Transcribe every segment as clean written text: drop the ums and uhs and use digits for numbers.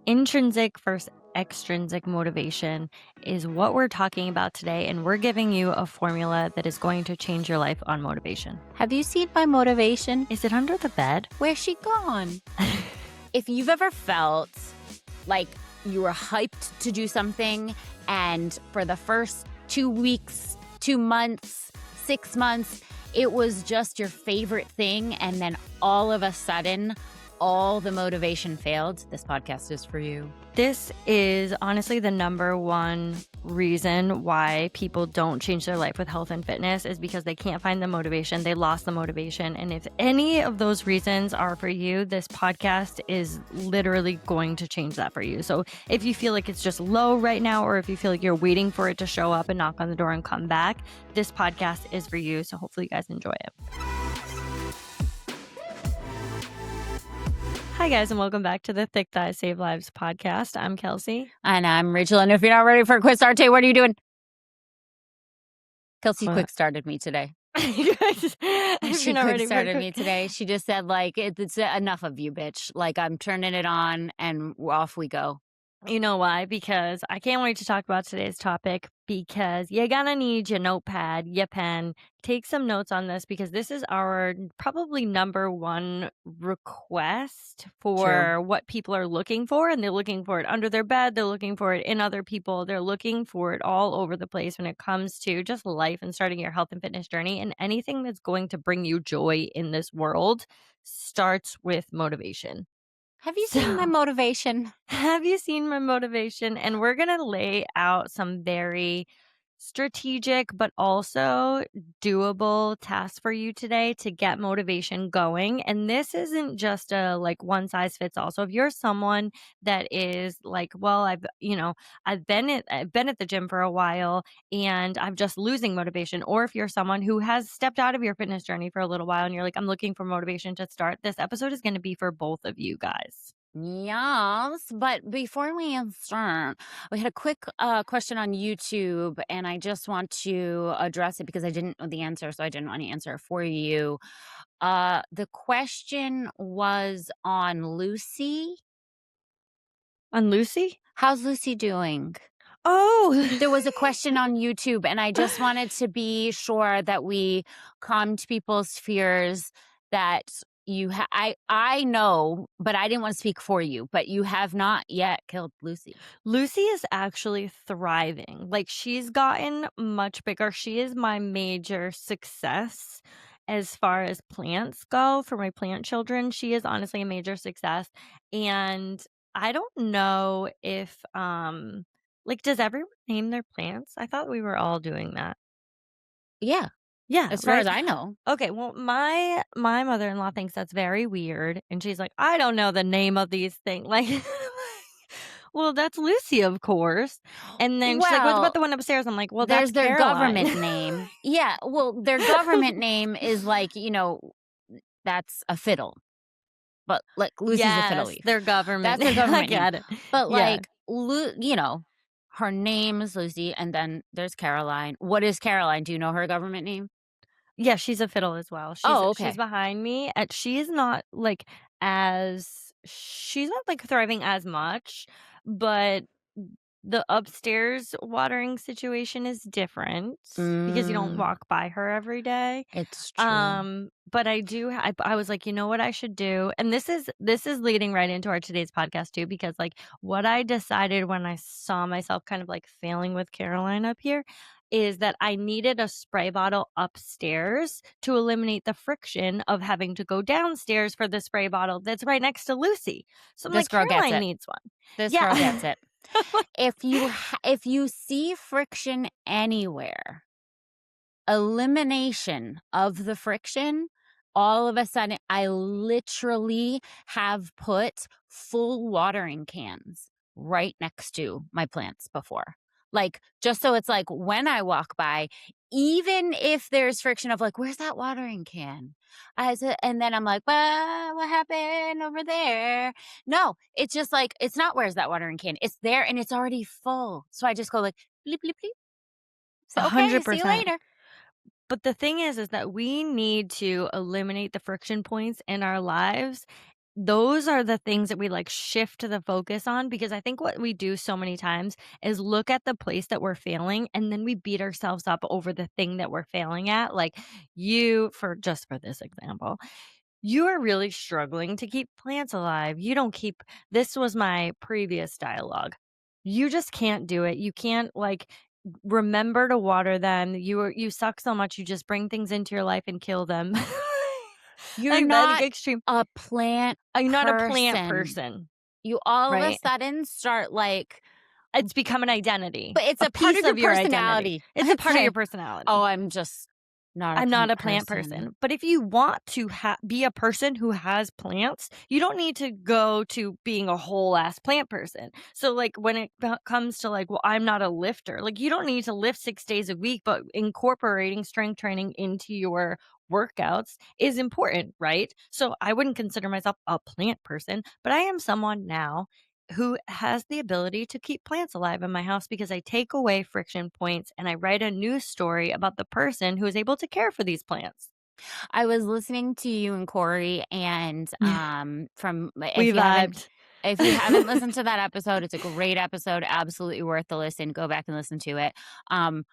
Intrinsic versus extrinsic motivation is what we're talking about today, and we're giving you a formula that is going to change your life on motivation. Have you seen my motivation? Is it under the bed? Where's she gone? If you've ever felt like you were hyped to do something and for the first 2 weeks, 2 months, 6 months, it was just your favorite thing, and then all of a sudden, all the motivation failed, this podcast is for you. This is honestly the number one reason why people don't change their life with health and fitness is because they can't find the motivation. They lost the motivation. And if any of those reasons are for you, this podcast is literally going to change that for you. So if you feel like it's just low right now, or if you feel like you're waiting for it to show up and knock on the door and come back, this podcast is for you. So hopefully you guys enjoy it. Hi, guys, and welcome back to the Thick Thighs Save Lives podcast. I'm Kelsey. And I'm Rachel. And if you're not ready for a quick start, what are you doing? Kelsey quick started me today. She quick started me today. She just said, like, it's enough of you, bitch. Like, I'm turning it on and off we go. You know why? Because I can't wait to talk about today's topic, because you're gonna need your notepad, your pen. Take some notes on this, because this is our probably number one request for what people are looking for. And they're looking for it under their bed. They're looking for it in other people. They're looking for it all over the place when it comes to just life and starting your health and fitness journey. And anything that's going to bring you joy in this world starts with motivation. Have you seen my motivation? Have you seen my motivation? And we're going to lay out some very strategic but also doable tasks for you today to get motivation going. And this isn't just a like one size fits all. So if you're someone that is like, well, I've been at the gym for a while and I'm just losing motivation, or if you're someone who has stepped out of your fitness journey for a little while and you're like, I'm looking for motivation to start, this episode is going to be for both of you guys. Yes, but before we start, we had a quick question on YouTube, and I just want to address it because I didn't know the answer, so I didn't want to answer it for you. The question was on Lucy. On Lucy? How's Lucy doing? Oh, there was a question on YouTube, and I just wanted to be sure that we calmed people's fears that you I know, but I didn't want to speak for you, but you have not yet killed Lucy. Lucy is actually thriving. Like, she's gotten much bigger. She is my major success as far as plants go for my plant children. She is honestly a major success. And I don't know if, does everyone name their plants? I thought we were all doing that. Yeah. Yeah, as far as I know. Okay, well, my mother-in-law thinks that's very weird, and she's like, I don't know the name of these things. Like, well, that's Lucy, of course. And then she's like, what about the one upstairs? I'm like, well, there's that's their Caroline. Government name. Yeah, well, their government name is like, that's a fiddle. But like Lucy's a fiddle leaf. Their government. That's their government name. It. But her name is Lucy, and then there's Caroline. What is Caroline? Do you know her government name? Yeah, she's a fiddle as well. She's behind me. And she's not thriving as much, but the upstairs watering situation is different because you don't walk by her every day. It's true. But I was like, you know what I should do? And this is leading right into our today's podcast too, because like what I decided when I saw myself kind of like failing with Caroline up here is that I needed a spray bottle upstairs to eliminate the friction of having to go downstairs for the spray bottle that's right next to Lucy. So I'm like, Caroline needs one. This girl gets it. If you see friction anywhere, elimination of the friction, all of a sudden, I literally have put full watering cans right next to my plants before. Like, just so it's like when I walk by, even if there's friction of like, where's that watering can? And then I'm like, well, what happened over there? No, it's just like, it's not where's that watering can. It's there and it's already full. So I just go like, bleep, bleep, bleep. So, okay, 100%. See you later. But the thing is that we need to eliminate the friction points in our lives those are the things that we like shift the focus on, because I think what we do so many times is look at the place that we're failing and then we beat ourselves up over the thing that we're failing at. Like for this example, you are really struggling to keep plants alive. You don't keep, this was my previous dialogue. You just can't do it. You can't like remember to water them. You suck so much, you just bring things into your life and kill them. You're Like that not extreme. a plant I'm not a plant person. person, You all of a right? sudden start like, It's become an identity, but it's a a part piece of your of your identity. personality. It's a It's part of your like, personality. oh, I'm just not a I'm not plant a plant person. person, but if you want to be a person who has plants, you don't need to go to being a whole ass plant person. So like when it comes to like, well, I'm not a lifter. Like you don't need to lift 6 days a week, but incorporating strength training into your workouts is important, right? So I wouldn't consider myself a plant person, but I am someone now who has the ability to keep plants alive in my house because I take away friction points and I write a news story about the person who is able to care for these plants. I was listening to you and Corey, and from We vibed. if you haven't listened to that episode, it's a great episode, absolutely worth the listen. Go back and listen to it. Um,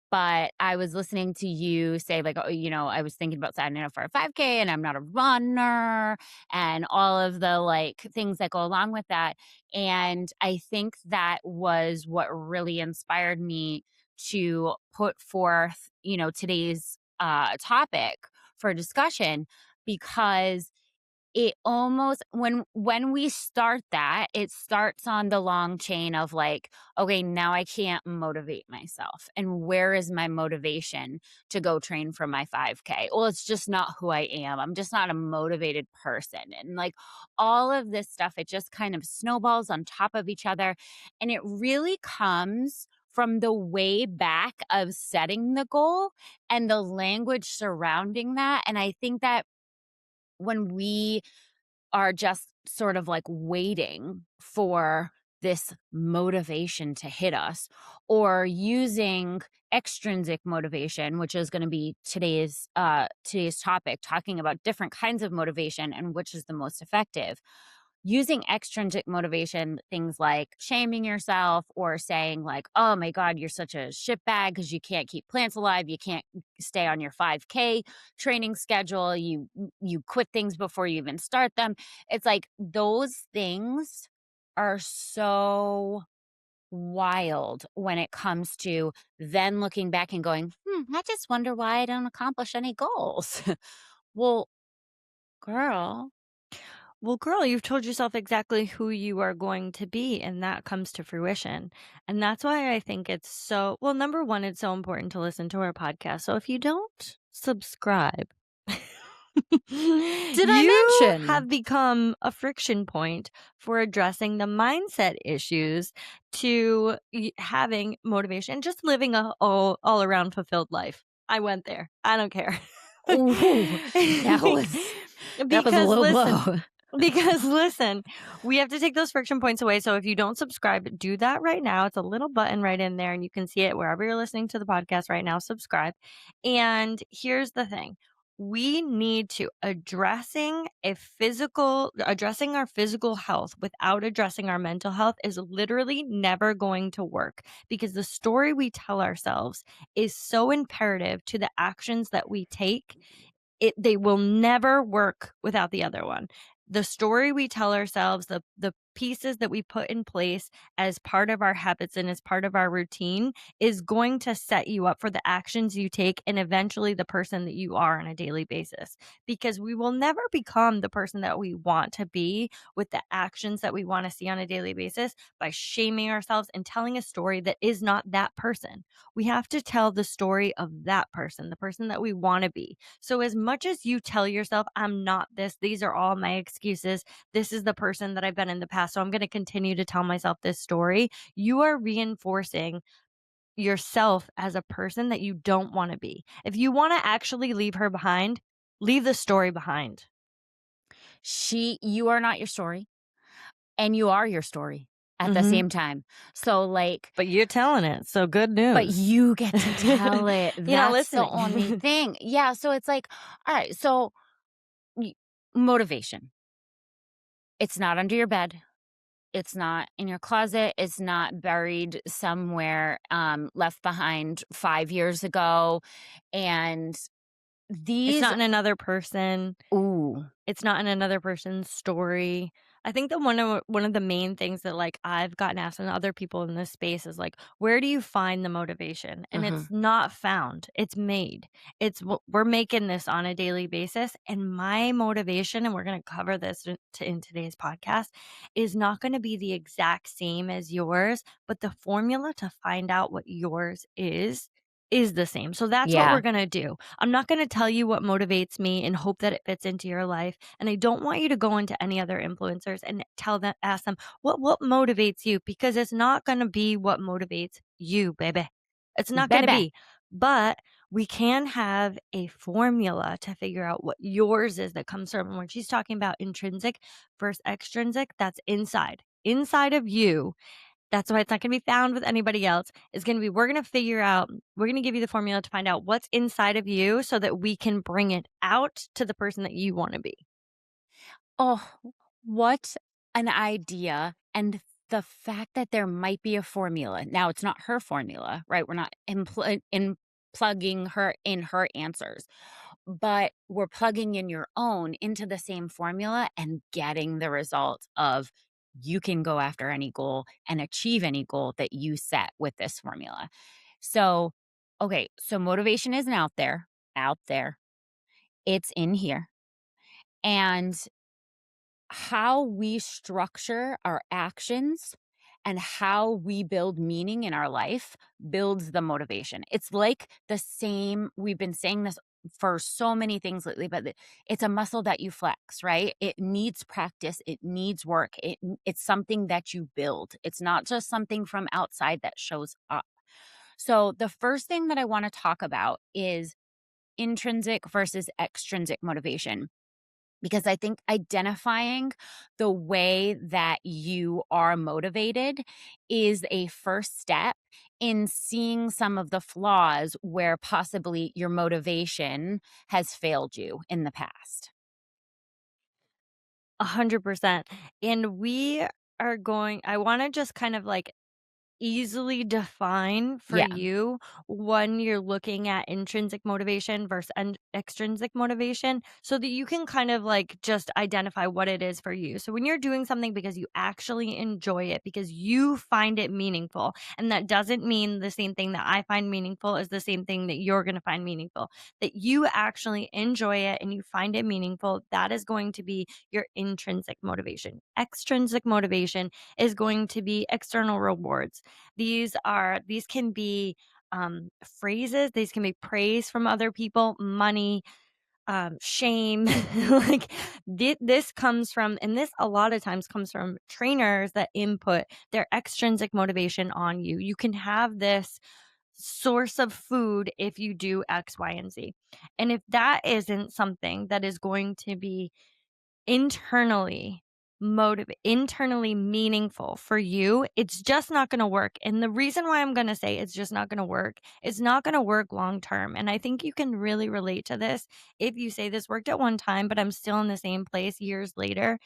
But I was listening to you say, like, oh, I was thinking about signing up for a 5K and I'm not a runner and all of the like things that go along with that. And I think that was what really inspired me to put forth, today's topic for discussion, because it almost, when we start that, it starts on the long chain of like, okay, now I can't motivate myself. And where is my motivation to go train for my 5K? Well, it's just not who I am. I'm just not a motivated person. And like all of this stuff, it just kind of snowballs on top of each other. And it really comes from the way back of setting the goal and the language surrounding that. And I think that when we are just sort of like waiting for this motivation to hit us, or using extrinsic motivation, which is going to be today's topic, talking about different kinds of motivation and which is the most effective. Using extrinsic motivation, things like shaming yourself or saying like, oh my God, you're such a shitbag because you can't keep plants alive, you can't stay on your 5K training schedule, you quit things before you even start them. It's like those things are so wild when it comes to then looking back and going, I just wonder why I don't accomplish any goals. Well, girl. Well, girl, you've told yourself exactly who you are going to be, and that comes to fruition. And that's why I think it's so, well, number one, it's so important to listen to our podcast. So if you don't subscribe, Did I you mention? have become a friction point for addressing the mindset issues to having motivation, just living a all around fulfilled life. I went there. I don't care. Ooh, that was a Because low listen, blow. because listen, we have to take those friction points away. So if you don't subscribe, do that right now. It's a little button right in there and you can see it wherever you're listening to the podcast right now. Subscribe. And here's the thing. We need to addressing our physical health without addressing our mental health is literally never going to work, because the story we tell ourselves is so imperative to the actions that we take. They will never work without the other one. The story we tell ourselves, the pieces that we put in place as part of our habits and as part of our routine is going to set you up for the actions you take and eventually the person that you are on a daily basis. Because we will never become the person that we want to be with the actions that we want to see on a daily basis by shaming ourselves and telling a story that is not that person. We have to tell the story of that person, the person that we want to be. So as much as you tell yourself, I'm not this, these are all my excuses, this is the person that I've been in the past, so I'm going to continue to tell myself this story, you are reinforcing yourself as a person that you don't want to be. If you want to actually leave her behind, leave the story behind. You are not your story, and you are your story at the Mm-hmm. same time. So like, But you're telling it, so good news. but you get to tell it. You're not That's the only listening. thing. Yeah. So it's like, all right. So motivation. It's not under your bed. It's not in your closet. It's not buried somewhere, left behind 5 years ago, and It's these not in another person. ooh, It's not in another person's story. I think that one of the main things that, like, I've gotten asked and other people in this space is, like, "Where do you find the motivation?" And mhm, it's not found, it's made. We're making this on a daily basis, and my motivation, and we're gonna cover this in today's podcast, is not gonna be the exact same as yours, but the formula to find out what yours is the same. So that's what we're yeah, gonna do. I'm not gonna tell you what motivates me and hope that it fits into your life, and I don't want you to go into any other influencers and ask them, "What motivates you?" Because it's not gonna be what motivates you, baby. It's not gonna baby. be. But we can have a formula to figure out what yours is that comes from, and when she's talking about intrinsic versus extrinsic, that's inside. Inside of you, that's why it's not gonna be found with anybody else. It's gonna be we're gonna give you the formula to find out what's inside of you so that we can bring it out to the person that you wanna be. Oh, what an idea, and the fact that there might be a formula. Now, it's not her formula, right? We're not in plugging her in her answers, but we're plugging in your own into the same formula and getting the result of you can go after any goal and achieve any goal that you set with this formula. So, okay, so motivation isn't out there. It's in here. And how we structure our actions and how we build meaning in our life builds the motivation. It's like the same, we've been saying this for so many things lately, but it's a muscle that you flex, right? It needs practice, it needs work. It's something that you build. It's not just something from outside that shows up. So the first thing that I want to talk about is intrinsic versus extrinsic motivation, because I think identifying the way that you are motivated is a first step in seeing some of the flaws where possibly your motivation has failed you in the past. 100%. And we are going I wanna just kind of, like, easily define for Yeah. you when you're looking at intrinsic motivation versus extrinsic motivation so that you can kind of like just identify what it is for you. So when you're doing something because you actually enjoy it, because you find it meaningful, and that doesn't mean the same thing that I find meaningful is the same thing that you're going to find meaningful, that you actually enjoy it and you find it meaningful, that is going to be your intrinsic motivation. Extrinsic motivation is going to be external rewards. These can be phrases, these can be praise from other people, money, shame. Like this comes from, and this a lot of times comes from trainers that input their extrinsic motivation on you. You can have this source of food if you do X, Y, and Z. And if that isn't something that is going to be internally internally meaningful for you, it's just not gonna work, and the reason why I'm gonna say it's just not gonna work, it's not gonna work long term, and I think you can really relate to this if you say, "This worked at one time, but I'm still in the same place years later."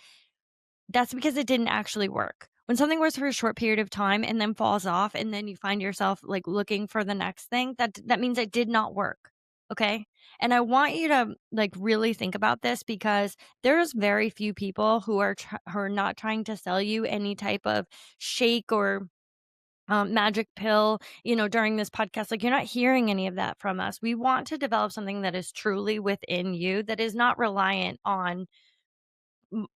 That's because it didn't actually work. When something works for a short period of time and then falls off, and then you find yourself, like, looking for the next thing, that means it did not work, okay? And I want you to, like, really think about this because there's very few people who are not trying to sell you any type of shake or, magic pill, during this podcast. Like, you're not hearing any of that from us. We want to develop something that is truly within you, that is not reliant on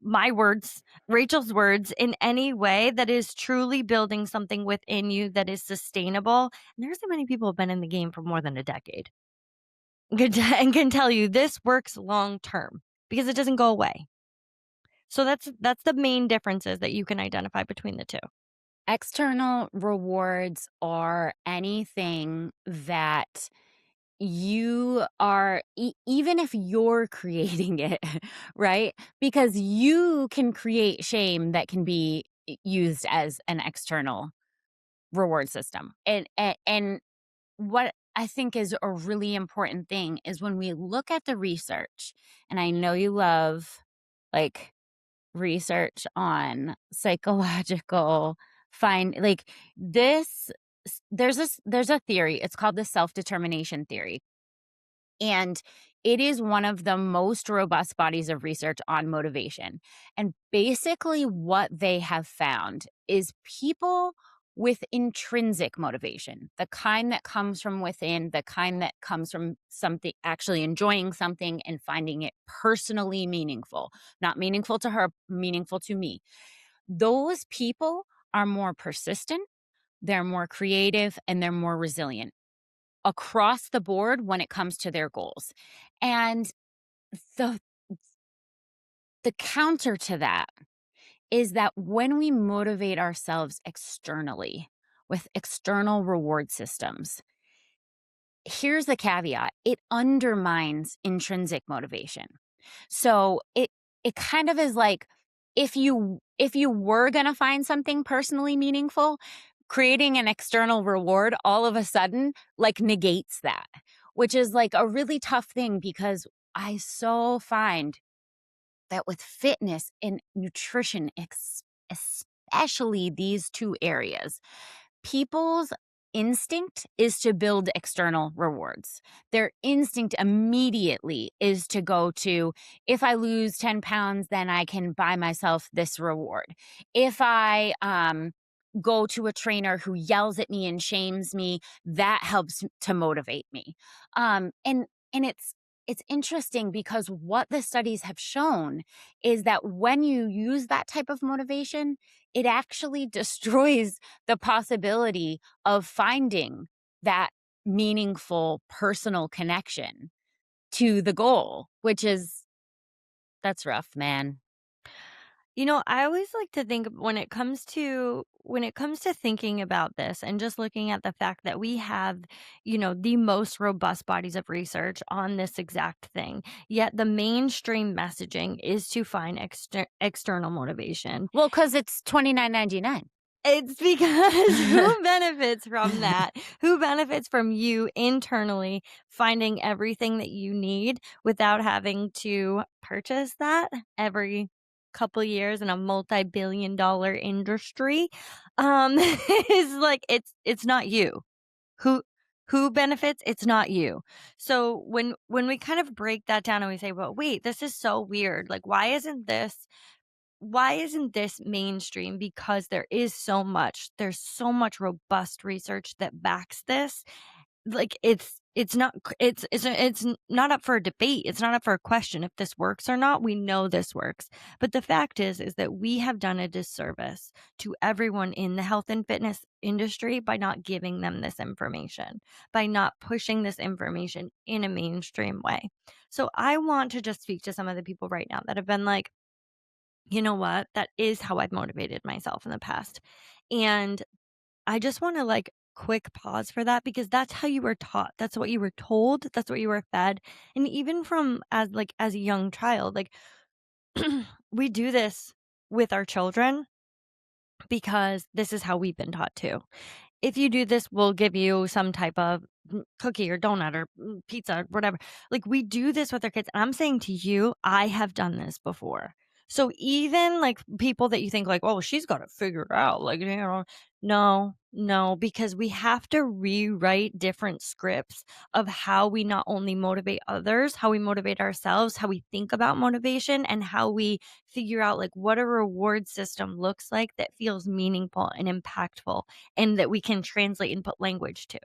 my words, Rachel's words, in any way, that is truly building something within you that is sustainable. And there's so many people who have been in the game for more than a decade and can tell you this works long term because it doesn't go away. So that's the main differences that you can identify between the two. External rewards are anything that you are even if you're creating it, right? Because you can create shame that can be used as an external reward system. And what I think is a really important thing is when we look at the research, and I know you love like research on psychological find like this there's a theory, it's called the self-determination theory, and it is one of the most robust bodies of research on motivation. And basically, what they have found is people with intrinsic motivation, the kind that comes from within, the kind that comes from something, actually enjoying something and finding it personally meaningful, not meaningful to her, meaningful to me. Those people are more persistent, they're more creative, and they're more resilient across the board when it comes to their goals. And the the counter to that is that when we motivate ourselves externally with external reward systems, here's the caveat, it undermines intrinsic motivation. So it kind of is like if you were going to find something personally meaningful, creating an external reward all of a sudden like negates that, which is like a really tough thing because I so find that with fitness and nutrition, especially these two areas, people's instinct is to build external rewards. Their instinct immediately is to go to, if I lose 10 pounds, then I can buy myself this reward. If I go to a trainer who yells at me and shames me, that helps to motivate me. And it's interesting because what the studies have shown is that when you use that type of motivation, it actually destroys the possibility of finding that meaningful personal connection to the goal, which is that's rough, man. I always like to think when it comes to thinking about this and just looking at the fact that we have, the most robust bodies of research on this exact thing. Yet the mainstream messaging is to find external motivation. Well, because it's $29.99. It's because who benefits from that? Who benefits from you internally finding everything that you need without having to purchase that every couple years in a multi-billion dollar industry? Is like it's not you. Who who benefits? It's not you. So when we kind of break that down and we say, "Well, wait, this is so weird. Like why isn't this mainstream?" Because there's so much robust research that backs this. Like it's not not up for a debate. It's not up for a question if this works or not. We know this works. But the fact is that we have done a disservice to everyone in the health and fitness industry by not giving them this information, by not pushing this information in a mainstream way. So I want to just speak to some of the people right now that have been like, you know what? That is how I've motivated myself in the past. And I just want to like quick pause for that because that's how you were taught. That's what you were told. That's what you were fed. And even from as a young child, like we do this with our children because this is how we've been taught to. If you do this, we'll give you some type of cookie or donut or pizza, whatever. Like we do this with our kids. And I'm saying to you, I have done this before. So even like people that you think like, oh, she's got it figured out. Like, no, no, because we have to rewrite different scripts of how we not only motivate others, how we motivate ourselves, how we think about motivation, and how we figure out like what a reward system looks like that feels meaningful and impactful and that we can translate and put language to.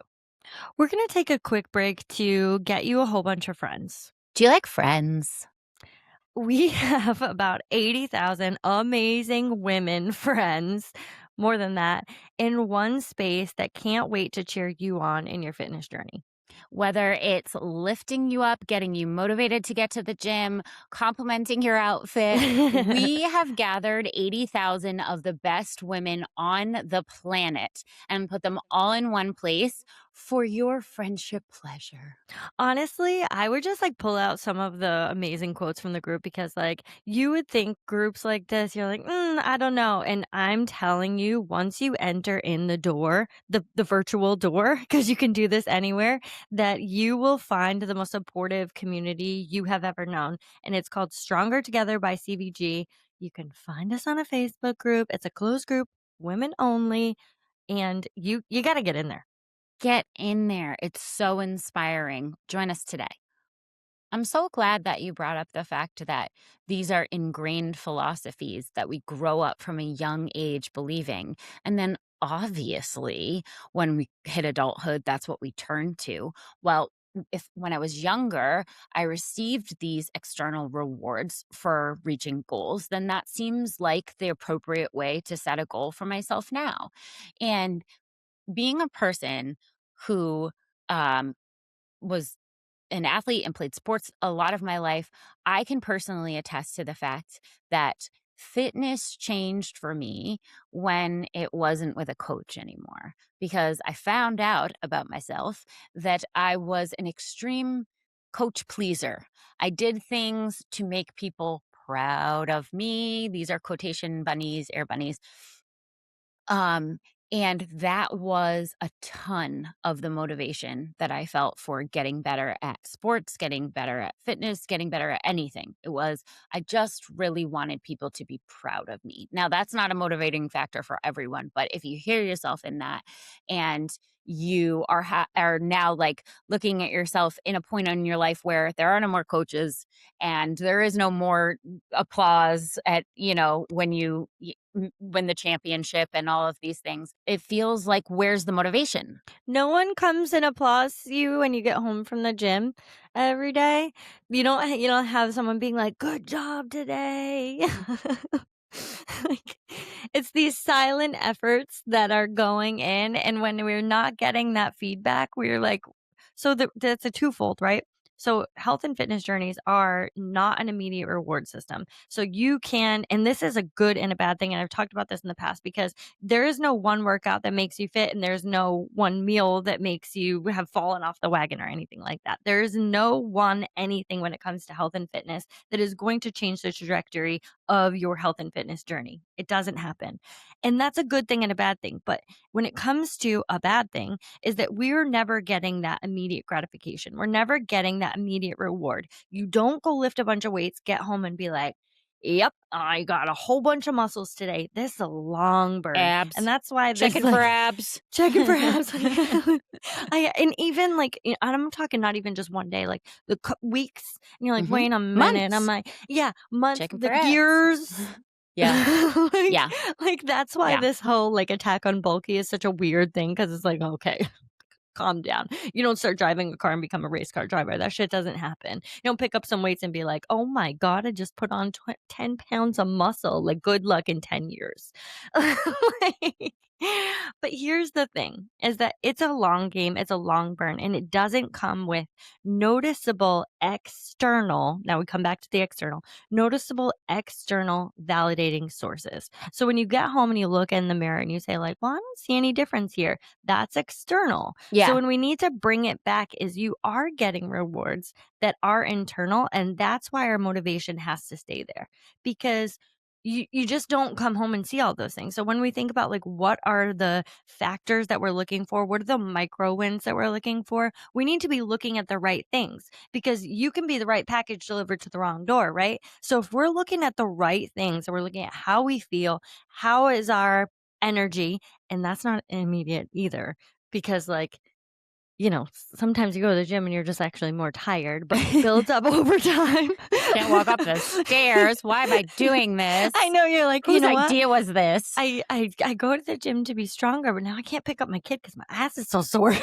We're going to take a quick break to get you a whole bunch of friends. Do you like Friends? We have about 80,000 amazing women friends, more than that, in one space that can't wait to cheer you on in your fitness journey. Whether it's lifting you up, getting you motivated to get to the gym, complimenting your outfit, we have gathered 80,000 of the best women on the planet and put them all in one place for your friendship pleasure. Honestly, I would just like pull out some of the amazing quotes from the group because, like, you would think groups like this, you're like, I don't know. And I'm telling you, once you enter in the door, the virtual door, because you can do this anywhere, that you will find the most supportive community you have ever known. And it's called Stronger Together by CVG. You can find us on a Facebook group. It's a closed group, women only, and you got to get in there. Get in there. It's so inspiring. Join us today. I'm so glad that you brought up the fact that these are ingrained philosophies that we grow up from a young age believing. And then obviously, when we hit adulthood, that's what we turn to. Well, if when I was younger, I received these external rewards for reaching goals, then that seems like the appropriate way to set a goal for myself now. And being a person who was an athlete and played sports a lot of my life, I can personally attest to the fact that fitness changed for me when it wasn't with a coach anymore because I found out about myself that I was an extreme coach pleaser. I did things to make people proud of me. These are quotation bunnies, air bunnies. Um, and that was a ton of the motivation that I felt for getting better at sports, getting better at fitness, getting better at anything. It was, I just really wanted people to be proud of me. Now, that's not a motivating factor for everyone, but if you hear yourself in that and you are now like looking at yourself in a point in your life where there are no more coaches and there is no more applause at when win the championship and all of these things, it feels like where's the motivation? No one comes and applauds you when you get home from the gym every day. You don't have someone being like, "Good job today." Like, it's these silent efforts that are going in, and when we're not getting that feedback, we're like, that's a twofold, right? So health and fitness journeys are not an immediate reward system. So you can, and this is a good and a bad thing, and I've talked about this in the past because there is no one workout that makes you fit, and there's no one meal that makes you have fallen off the wagon or anything like that. There is no one anything when it comes to health and fitness that is going to change the trajectory of your health and fitness journey. It doesn't happen. And that's a good thing and a bad thing. But when it comes to a bad thing, is that we're never getting that immediate gratification. We're never getting that immediate reward. You don't go lift a bunch of weights, get home, and be like, yep, I got a whole bunch of muscles today. This is a long burn. And Abs. that's why this Checking for like abs. checking for abs. And even like, I'm talking not even just one day, like weeks. And you're like, Mhm. wait a minute. And I'm Months. like, yeah, months, Checking the for abs. gears. Yeah. like, Yeah. like that's why Yeah. this whole like attack on bulky is such a weird thing because it's like, okay, calm down. You don't start driving a car and become a race car driver. That shit doesn't happen. You don't pick up some weights and be like, oh my God, I just put on 10 pounds of muscle. Like, good luck in 10 years. Like, but here's the thing is that it's a long game, it's a long burn, and it doesn't come with noticeable external. Now we come back to the external, noticeable external validating sources. So when you get home and you look in the mirror and you say, like, well, I don't see any difference here, that's external. So Yeah. when we need to bring it back is you are getting rewards that are internal, and that's why our motivation has to stay there because you just don't come home and see all those things. So when we think about like what are the factors that we're looking for, what are the micro wins that we're looking for, we need to be looking at the right things because you can be the right package delivered to the wrong door, right? So if we're looking at the right things and we're looking at how we feel, how is our energy, and that's not immediate either because like sometimes you go to the gym and you're just actually more tired, but it builds up over time. Can't walk up the stairs. Why am I doing this? I know you're like, you Whose know what? idea was this? I go to the gym to be stronger, but now I can't pick up my kid because my ass is so sore.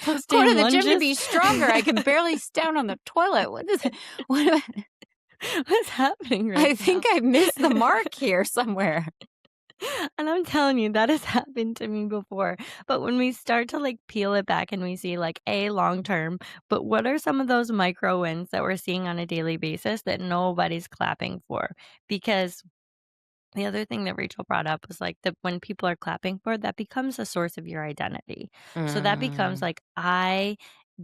Those Go to damn the gym to lunges. be stronger. I can barely stand on the toilet. What is it? What, What's happening right I think I missed the mark here somewhere. And I'm telling you, that has happened to me before. But when we start to like peel it back and we see like long term, but what are some of those micro wins that we're seeing on a daily basis that nobody's clapping for? Because the other thing that Rachel brought up was like that when people are clapping for, that becomes a source of your identity. So that becomes Mm, like I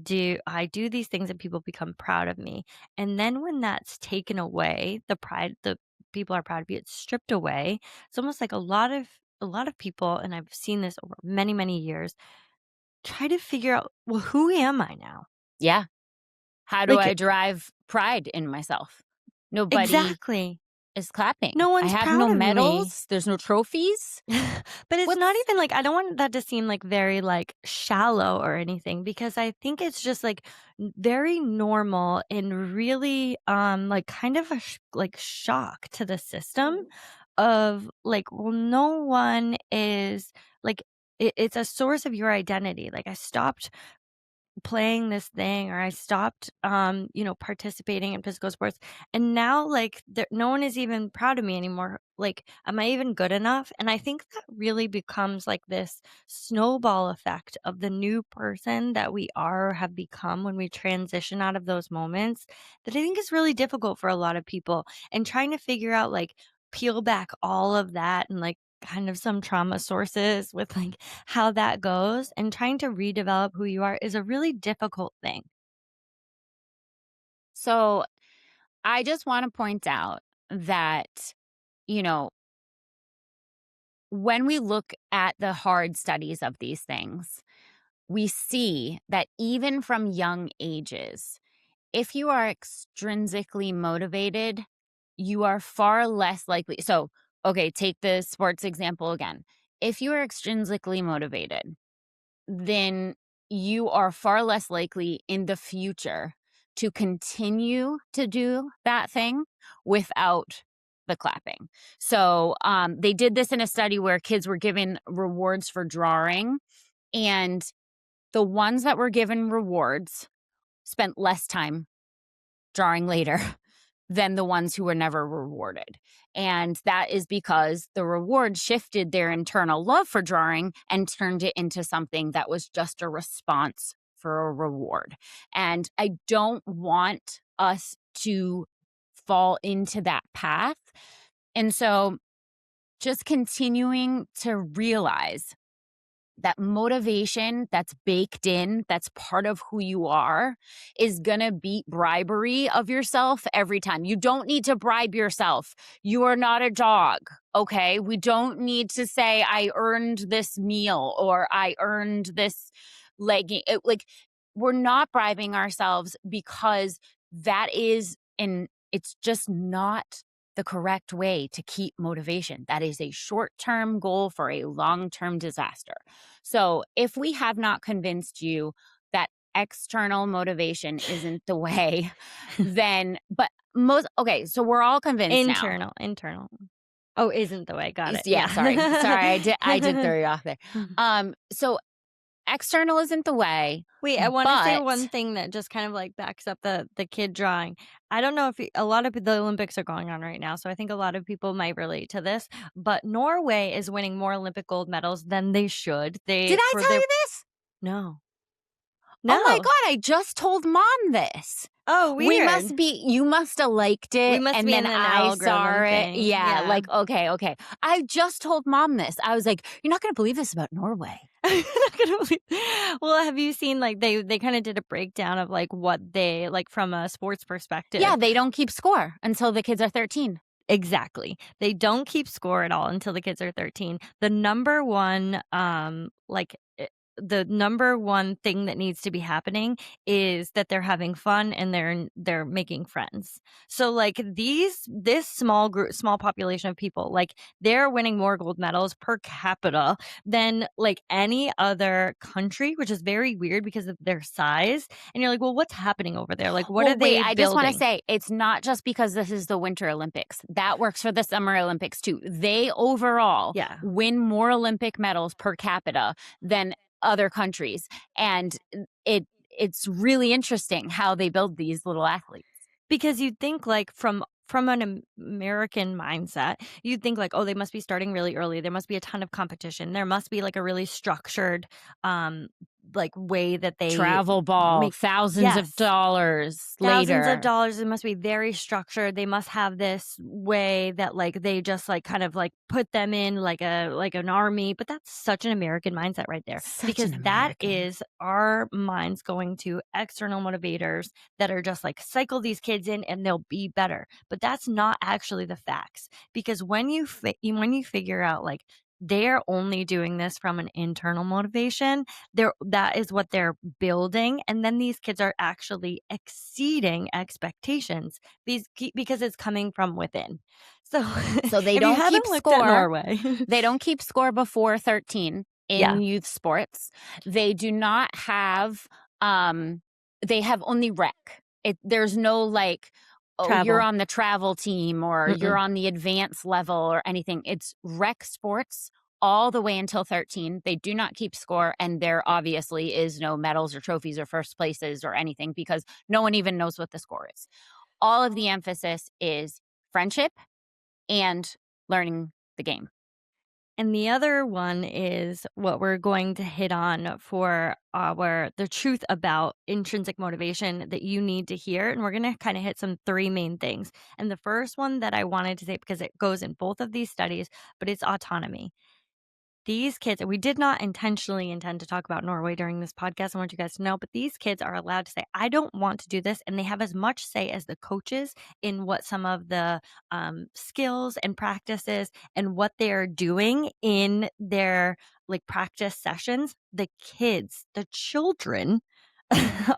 do these things and people become proud of me. And then when that's taken away, the people are proud of you, it's stripped away. It's almost like a lot of people, and I've seen this over many, many years, try to figure out, well, who am I now? yeah. How do Like I drive pride in myself? Nobody Exactly. is clapping. No I one's have proud no of me. medals. There's no trophies. But it's not What's even like I don't want that to seem like very like shallow or anything because I think it's just like very normal and really like kind of a like shock to the system of like well no one is like it's a source of your identity. Like I stopped playing this thing or I stopped participating in physical sports and now like no one is even proud of me anymore. Like am I even good enough? And I think that really becomes like this snowball effect of the new person that we are or have become when we transition out of those moments that I think is really difficult for a lot of people and trying to figure out like peel back all of that and like kind of some trauma sources with like how that goes and trying to redevelop who you are is a really difficult thing. so I just want to point out that, you know, when we look at the hard studies of these things, we see that even from young ages, if you are extrinsically motivated, you are far less likely. So, okay, take the sports example again. If you are extrinsically motivated, then you are far less likely in the future to continue to do that thing without the clapping. So they did this in a study where kids were given rewards for drawing, and the ones that were given rewards spent less time drawing later than the ones who were never rewarded. And that is because the reward shifted their internal love for drawing and turned it into something that was just a response for a reward. And I don't want us to fall into that path. And so just continuing to realize that motivation that's baked in, that's part of who you are, is gonna beat bribery of yourself every time. You don't need to bribe yourself. You are not a dog, okay? We don't need to say, I earned this meal or I earned this legging. We're not bribing ourselves because that is, and it's just not the correct way to keep motivation. That is a short term goal for a long term disaster. So if we have not convinced you that external motivation isn't the way, then, but okay, so we're all convinced now. Internal. Oh, isn't the way. Got it. Yeah, sorry. Sorry, Yeah. I did throw you off there. So external isn't the way, Wait, I wanna say but one thing that just kind of, like, backs up the kid drawing. I don't know if y a lot of the Olympics are going on right now, so I think a lot of people might relate to this, but Norway is winning more Olympic gold medals than they should. did They I for tell their you this? No. Oh my No. god, I just told mom this. Oh, weird. You must have liked We it, must and be then in an I saw algorithm it. thing. Yeah, Yeah. like, okay. I just told mom this. I was like, "You're not gonna believe this about Norway." I'm not gonna believe Well, have you seen, like, they kinda did a breakdown of, like, what they like, from a sports Yeah, perspective. they don't keep score until the kids are 13. Exactly. They don't keep score at all until the kids are 13. The number one, the number one thing that needs to be happening is that they're having fun and they're making friends. So, like, this small population of people, like, they're winning more gold medals per capita than, like, any other country, which is very weird because of their size, and you're like, "Well, what's happening over there? Like, what are Well, wait, they I just wanna building?" say, it's not just because this is the Winter Olympics. That works for the Summer Olympics too. They overall Yeah. win more Olympic medals per capita than other countries, and it's really interesting how they build these little athletes. Because you'd think, like, from an American mindset, you'd think, like, "Oh, they must be starting really early. There must be a ton of competition. There must be, like, a really structured, like, way that they Travel ball, make." thousands of Yes. dollars Thousands of later. dollars, it must be very structured, they must have this way that, like, they just, like, kind of, like, put them in like an army, but that's such an American mindset right there, Such because an that American. is our minds going to external motivators that are just, like, cycle these kids in and they'll be better, but that's not actually the facts, because when you figure out, like, they're only doing this from an internal motivation. That is what they're building, and then these kids are actually exceeding expectations because it's coming from within. So, So they if you don't keep haven't looked at score. Norway. They don't keep score before 13 Yeah, in youth sports. They do not have, they have only rec. There's no like, oh, you're travel. on the travel team or you're Mm-mm. on the advanced level or anything. It's rec sports all the way until 13. They do not keep score. And there obviously is no medals or trophies or first places or anything because no one even knows what the score is. All of the emphasis is friendship and learning the game. And the other one is what we're going to hit on for our the truth about intrinsic motivation that you need to hear. And we're going to kind of hit some three main things. And the first one that I wanted to say, because it goes in both of these studies, but it's autonomy. These kids, and we did not intentionally intend to talk about Norway during this podcast. I want you guys to know, but these kids are allowed to say, I don't want to do this. And they have as much say as the coaches in what some of the skills and practices and what they're doing in their like practice sessions. The kids, the children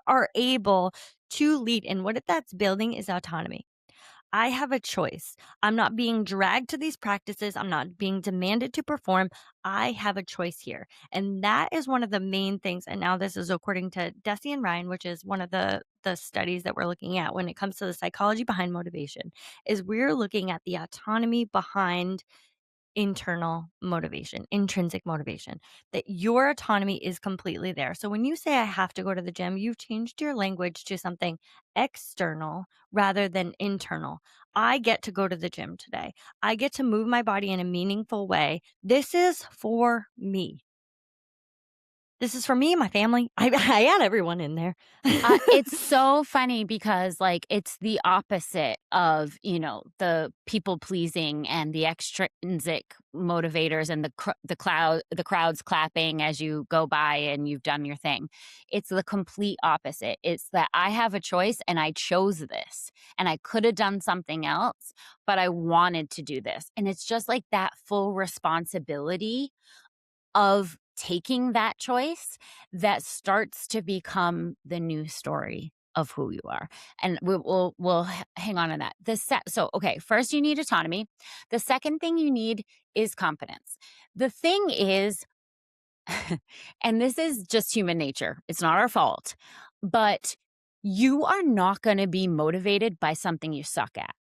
are able to lead. And what that's building is autonomy. I have a choice. I'm not being dragged to these practices. I'm not being demanded to perform. I have a choice here. And that is one of the main things. And now this is according to Desi and Ryan, which is one of the studies that we're looking at when it comes to the psychology behind motivation, is we're looking at the autonomy behind internal motivation, intrinsic motivation, that your autonomy is completely there. So when you say, I have to go to the gym, you've changed your language to something external rather than internal. I get to go to the gym today. I get to move my body in a meaningful way. This is for me. This is for me and my family. I add everyone in there. It's so funny because, like, it's the opposite of, the people pleasing and the extrinsic motivators and the crowds clapping as you go by and you've done your thing. It's the complete opposite. It's that I have a choice and I chose this and I could have done something else, but I wanted to do this. And it's just like that full responsibility of taking that choice that starts to become the new story of who you are. And we'll hang on to that. So okay, first you need autonomy. The second thing you need is confidence. The thing is, and this is just human nature. It's not our fault, but you are not going to be motivated by something you suck at.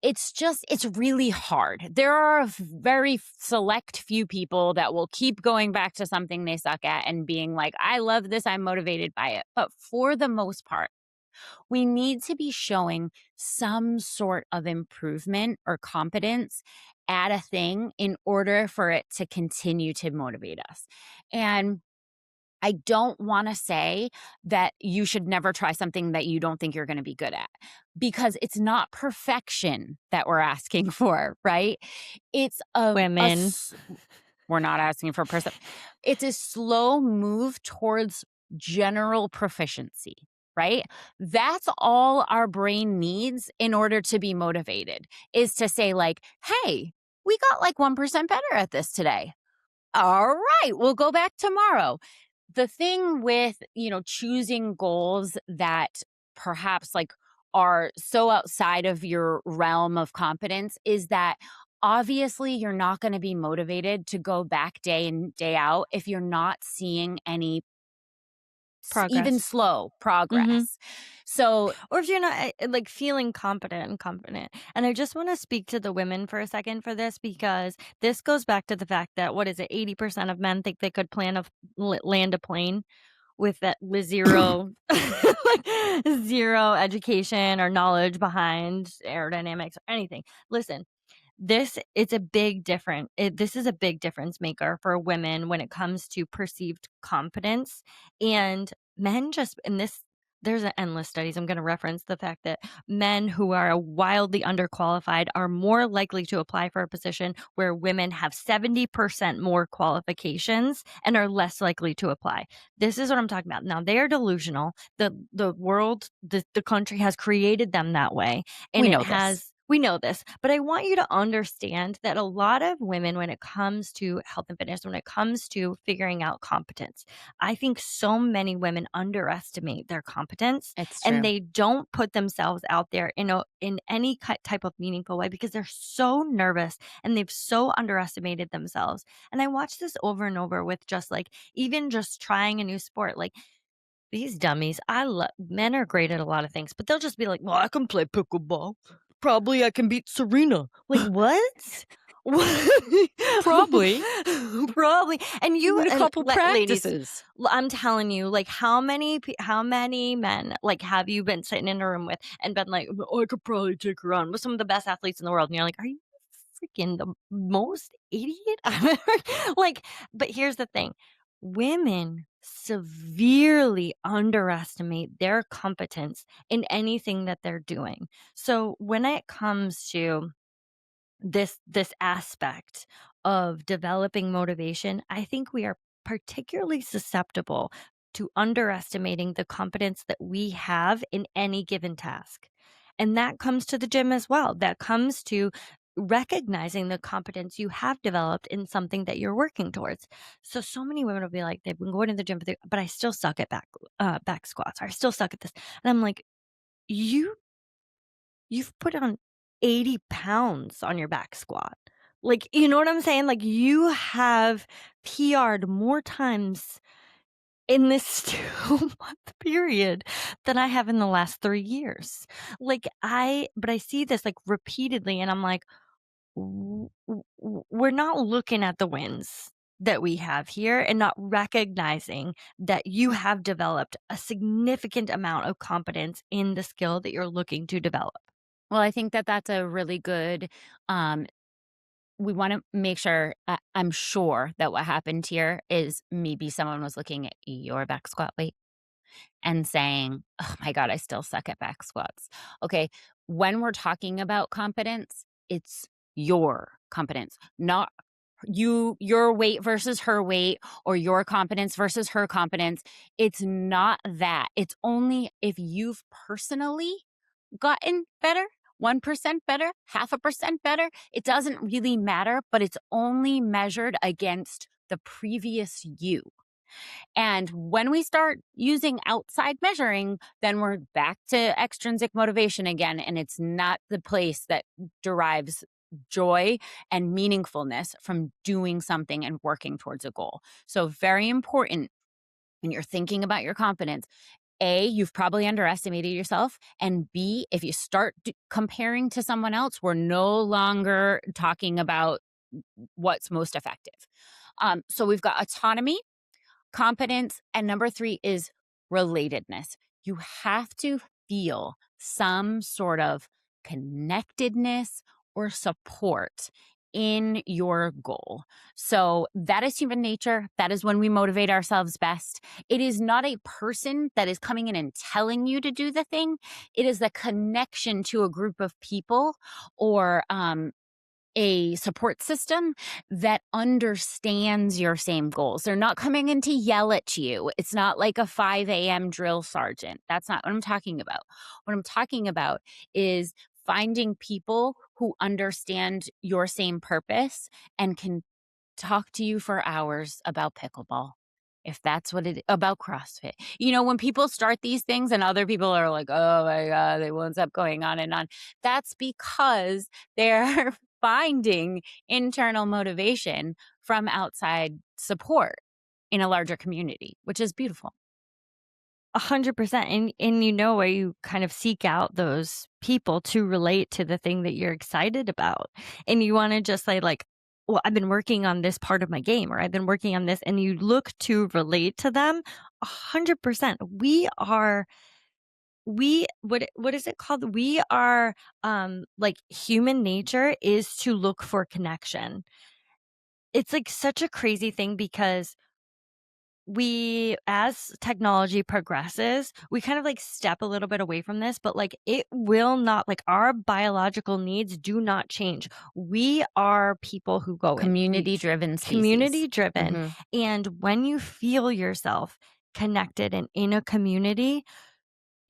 It's really hard. There are a very select few people that will keep going back to something they suck at and being like, I love this, I'm motivated by it. But for the most part, we need to be showing some sort of improvement or competence at a thing in order for it to continue to motivate us. And I don't want to say that you should never try something that you don't think you're going to be good at because it's not perfection that we're asking for, right? It's Women. we're not asking for person. It's a slow move towards general proficiency, right? That's all our brain needs in order to be motivated is to say like, "Hey, we got like 1% better at this today. All right, we'll go back tomorrow." The thing with, choosing goals that perhaps like are so outside of your realm of competence is that obviously you're not going to be motivated to go back day in, day out if you're not seeing any even Progress. slow Mhm. progress. So, Or if you're not like feeling competent and confident. And I just want to speak to the women for a second for this because this goes back to the fact that what is it? 80% of men think they could land a plane with that with zero like zero education or knowledge behind aerodynamics or anything. Listen, this is a big difference maker for women when it comes to perceived confidence, and men just in this there's an endless studies. I'm going to reference the fact that men who are wildly underqualified are more likely to apply for a position where women have 70% more qualifications and are less likely to apply. This is what I'm talking about. Now they are delusional. The world, the country has created them that way, and we it know has this. We know this, but I want you to understand that a lot of women, when it comes to health and fitness, when it comes to figuring out competence, I think so many women underestimate their competence It's and true. they don't put themselves out there in any type of meaningful way because they're so nervous and they've so underestimated themselves. And I watch this over and over with just like even just trying a new sport. Like these dummies, I love men are great at a lot of things, but they'll just be like, "Well, I can play pickleball. Probably I can beat Serena." Like, what? What? Probably. Probably. And Give you it a and couple ladies, practices. I'm telling you, like, how many men, like, have you been sitting in a room with and been like, "Oh, I could probably take her on with some of the best athletes in the world," and you're like, "Are you freaking the most idiot I've ever" like, but here's the thing. Women severely underestimate their competence in anything that they're doing. So when it comes to this aspect of developing motivation, I think we are particularly susceptible to underestimating the competence that we have in any given task. And that comes to the gym as well. That comes to recognizing the competence you have developed in something that you're working towards. So many women will be like, they've been going to the gym, but I still suck at back squats, or I still suck at this. And I'm like, you you've put on 80 pounds on your back squat. Like, you know what I'm saying? Like, you have PR'd more times in this 2-month period than I have in the last 3 years. But I see this, like, repeatedly, and I'm like, we're not looking at the wins that we have here and not recognizing that you have developed a significant amount of competence in the skill that you're looking to develop. Well, I think that that's a really good, um we wanna make sure I'm sure that what happened here is maybe someone was looking at your back squat weight and saying, "Oh my god, I still suck at back squats." Okay, when we're talking about competence, it's your competence, not your weight versus her weight or your competence versus her competence. It's not that. It's only if you've personally gotten better, 1% better, half a percent better. It doesn't really matter, but it's only measured against the previous you. And when we start using outside measuring, then we're back to extrinsic motivation again. And it's not the place that derives joy and meaningfulness from doing something and working towards a goal. So, very important when you're thinking about your competence. A, you've probably underestimated yourself. And B, if you start comparing to someone else, we're no longer talking about what's most effective. So we've got autonomy, competence, and number three is relatedness. You have to feel some sort of connectedness or support in your goal. So that is human nature. That is when we motivate ourselves best. It is not a person that is coming in and telling you to do the thing. It is the connection to a group of people or a support system that understands your same goals. They're not coming in to yell at you. It's not like a 5 a.m. drill sergeant. That's not what I'm talking about. What I'm talking about is finding people who understand your same purpose and can talk to you for hours about pickleball. If that's what it about CrossFit. You know, when people start these things and other people are like, "Oh my god," they won't stop going on and on. That's because they're finding internal motivation from outside support in a larger community, which is beautiful. 100%. And you know where you kind of seek out those people to relate to the thing that you're excited about. And you want to just say like, well, I've been working on this part of my game, or I've been working on this, and you look to relate to them. 100%. What is it called? We are like human nature is to look for connection. It's like such a crazy thing because we as technology progresses, we kind of like step a little bit away from this, but like it will not, like our biological needs do not change. We are people who go in Community driven species. community driven. Mhm. And when you feel yourself connected and in a community,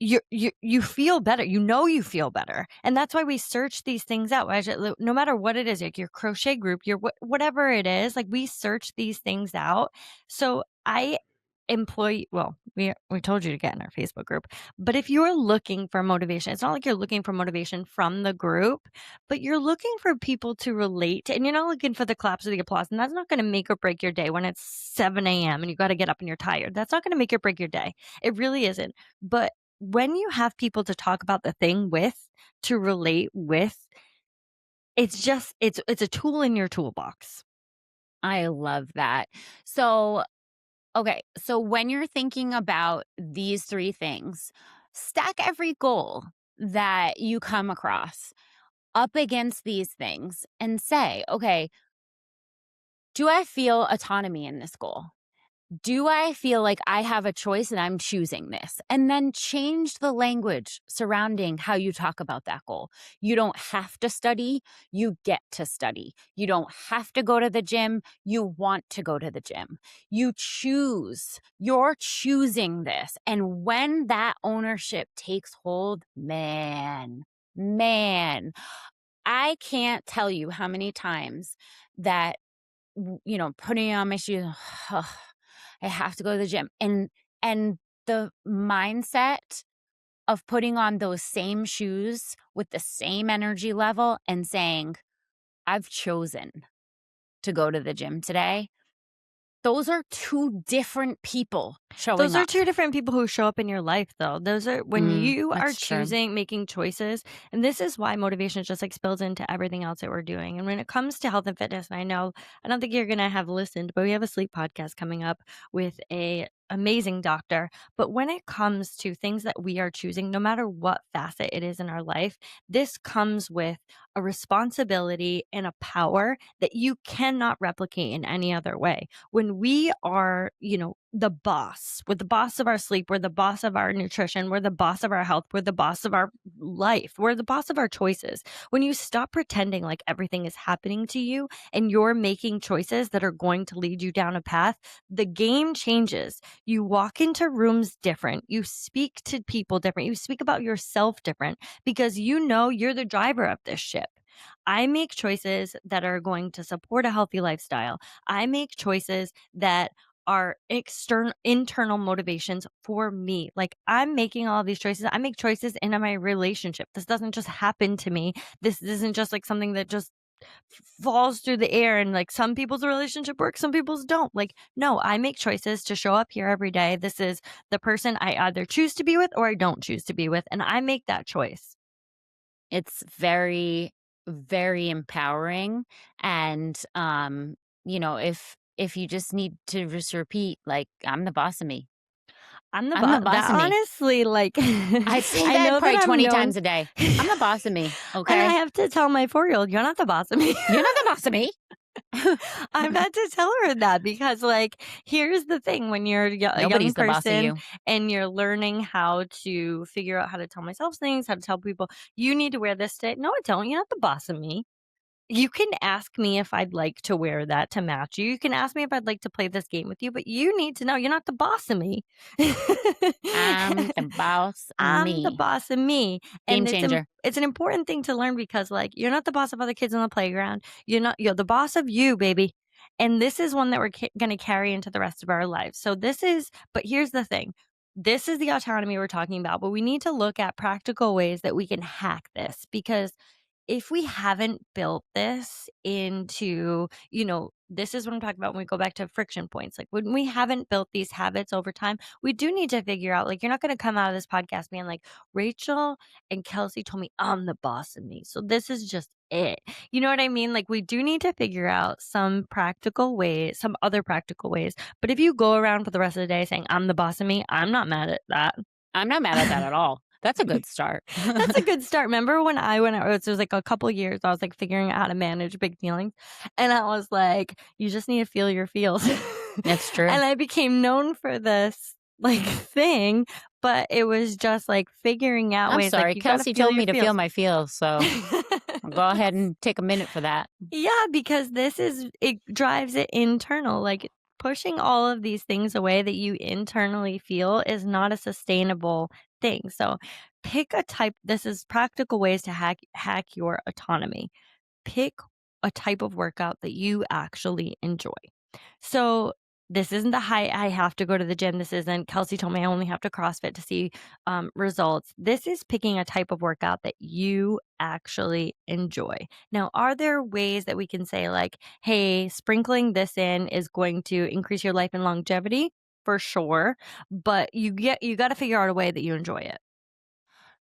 you feel better. You feel better. And that's why we search these things out. No matter what it is, like your crochet group, your whatever it is, like we search these things out. So I we told you to get in our Facebook group, but if you're looking for motivation, it's not like you're looking for motivation from the group, but you're looking for people to relate to, and you're not looking for the claps or the applause. And that's not going to make or break your day when it's 7 a.m. and you got to get up and you're tired. That's not going to make or break your day. It really isn't. But when you have people to talk about the thing with, to relate with, it's a tool in your toolbox. I love that. So, okay. So when you're thinking about these 3 things, stack every goal that you come across up against these things and say, okay, do I feel autonomy in this goal? Do I feel like I have a choice and I'm choosing this? And then change the language surrounding how you talk about that goal. You don't have to study, you get to study. You don't have to go to the gym, you want to go to the gym. You choose, you're choosing this. And when that ownership takes hold, man, I can't tell you how many times that, putting on my shoes, I have to go to the gym. And the mindset of putting on those same shoes with the same energy level and saying, I've chosen to go to the gym today. Those are 2 different people showing Those are up. 2 different people who show up in your life, though. Those are when you are That's true. choosing, making choices, and this is why motivation just like spills into everything else that we're doing. And when it comes to health and fitness, and I don't think you're gonna have listened, but we have a sleep podcast coming up with a amazing doctor. But when it comes to things that we are choosing, no matter what facet it is in our life, this comes with a responsibility and a power that you cannot replicate in any other way. When we are, the boss, we're the boss of our sleep, we're the boss of our nutrition, we're the boss of our health, we're the boss of our life, we're the boss of our choices. When you stop pretending like everything is happening to you and you're making choices that are going to lead you down a path, the game changes. You walk into rooms different, you speak to people different, you speak about yourself different because you're the driver of this ship. I make choices that are going to support a healthy lifestyle. I make choices that are internal motivations for me. Like I'm making all of these choices. I make choices in my relationship. This doesn't just happen to me. This isn't just like something that just falls through the air and like some people's relationship works, some people's don't. Like, no, I make choices to show up here every day. This is the person I either choose to be with or I don't choose to be with. And I make that choice. It's very, very empowering. And, if you just need to just repeat, like, I'm the boss of me. I'm the I'm the boss. boss That of me. honestly, like, I say I that know that probably I'm 20 known, times a day. I'm the boss of me, and I okay? have to tell my 4-year-old, you're not the boss of me. You're not the boss of me. I've had to tell her that because, like, here's the thing: when you're a young Nobody's the boss of person you. and you're learning how to figure out how to tell myself things, how to tell people, you need to wear this today. No, I don't. You're not the boss of me. You can ask me if I'd like to wear that to match you. You can ask me if I'd like to play this game with you, but you need to know you're not the boss of me. I'm the boss of I'm the me. boss of me. Game And changer. it's an important thing to learn because like you're not the boss of other kids on the playground. You're the boss of you, baby. And this is one that we're going to carry into the rest of our lives. But here's the thing. This is the autonomy we're talking about, but we need to look at practical ways that we can hack this because if we haven't built this into, this is what I'm talking about when we go back to friction points. Like when we haven't built these habits over time, we do need to figure out, like, you're not going to come out of this podcast being like, Rachel and Kelsey told me I'm the boss of me. So this is just it. You know what I mean? Like we do need to figure out some other practical ways. But if you go around for the rest of the day saying I'm the boss of me, I'm not mad at that. I'm not mad at that at all. That's a good start. That's a good start. Remember when I went out, it was like a couple years, I was like figuring out how to manage big feelings. And I was like, you just need to feel your feels. That's true. And I became known for this like thing, but it was just like figuring out I'm ways sorry. like you gotta Kelsey feel told me your to feel feels. my feels, so I'll go ahead and take a minute for that. Yeah, because it drives it internal. Like pushing all of these things away that you internally feel is not a sustainable thing. So pick a type. This is practical ways to hack your autonomy. Pick a type of workout that you actually enjoy. So this isn't the high, I have to go to the gym. This isn't, Kelsey told me I only have to CrossFit to see results. This is picking a type of workout that you actually enjoy. Now, are there ways that we can say, like, hey, sprinkling this in is going to increase your life and longevity? For sure. But you got to figure out a way that you enjoy it.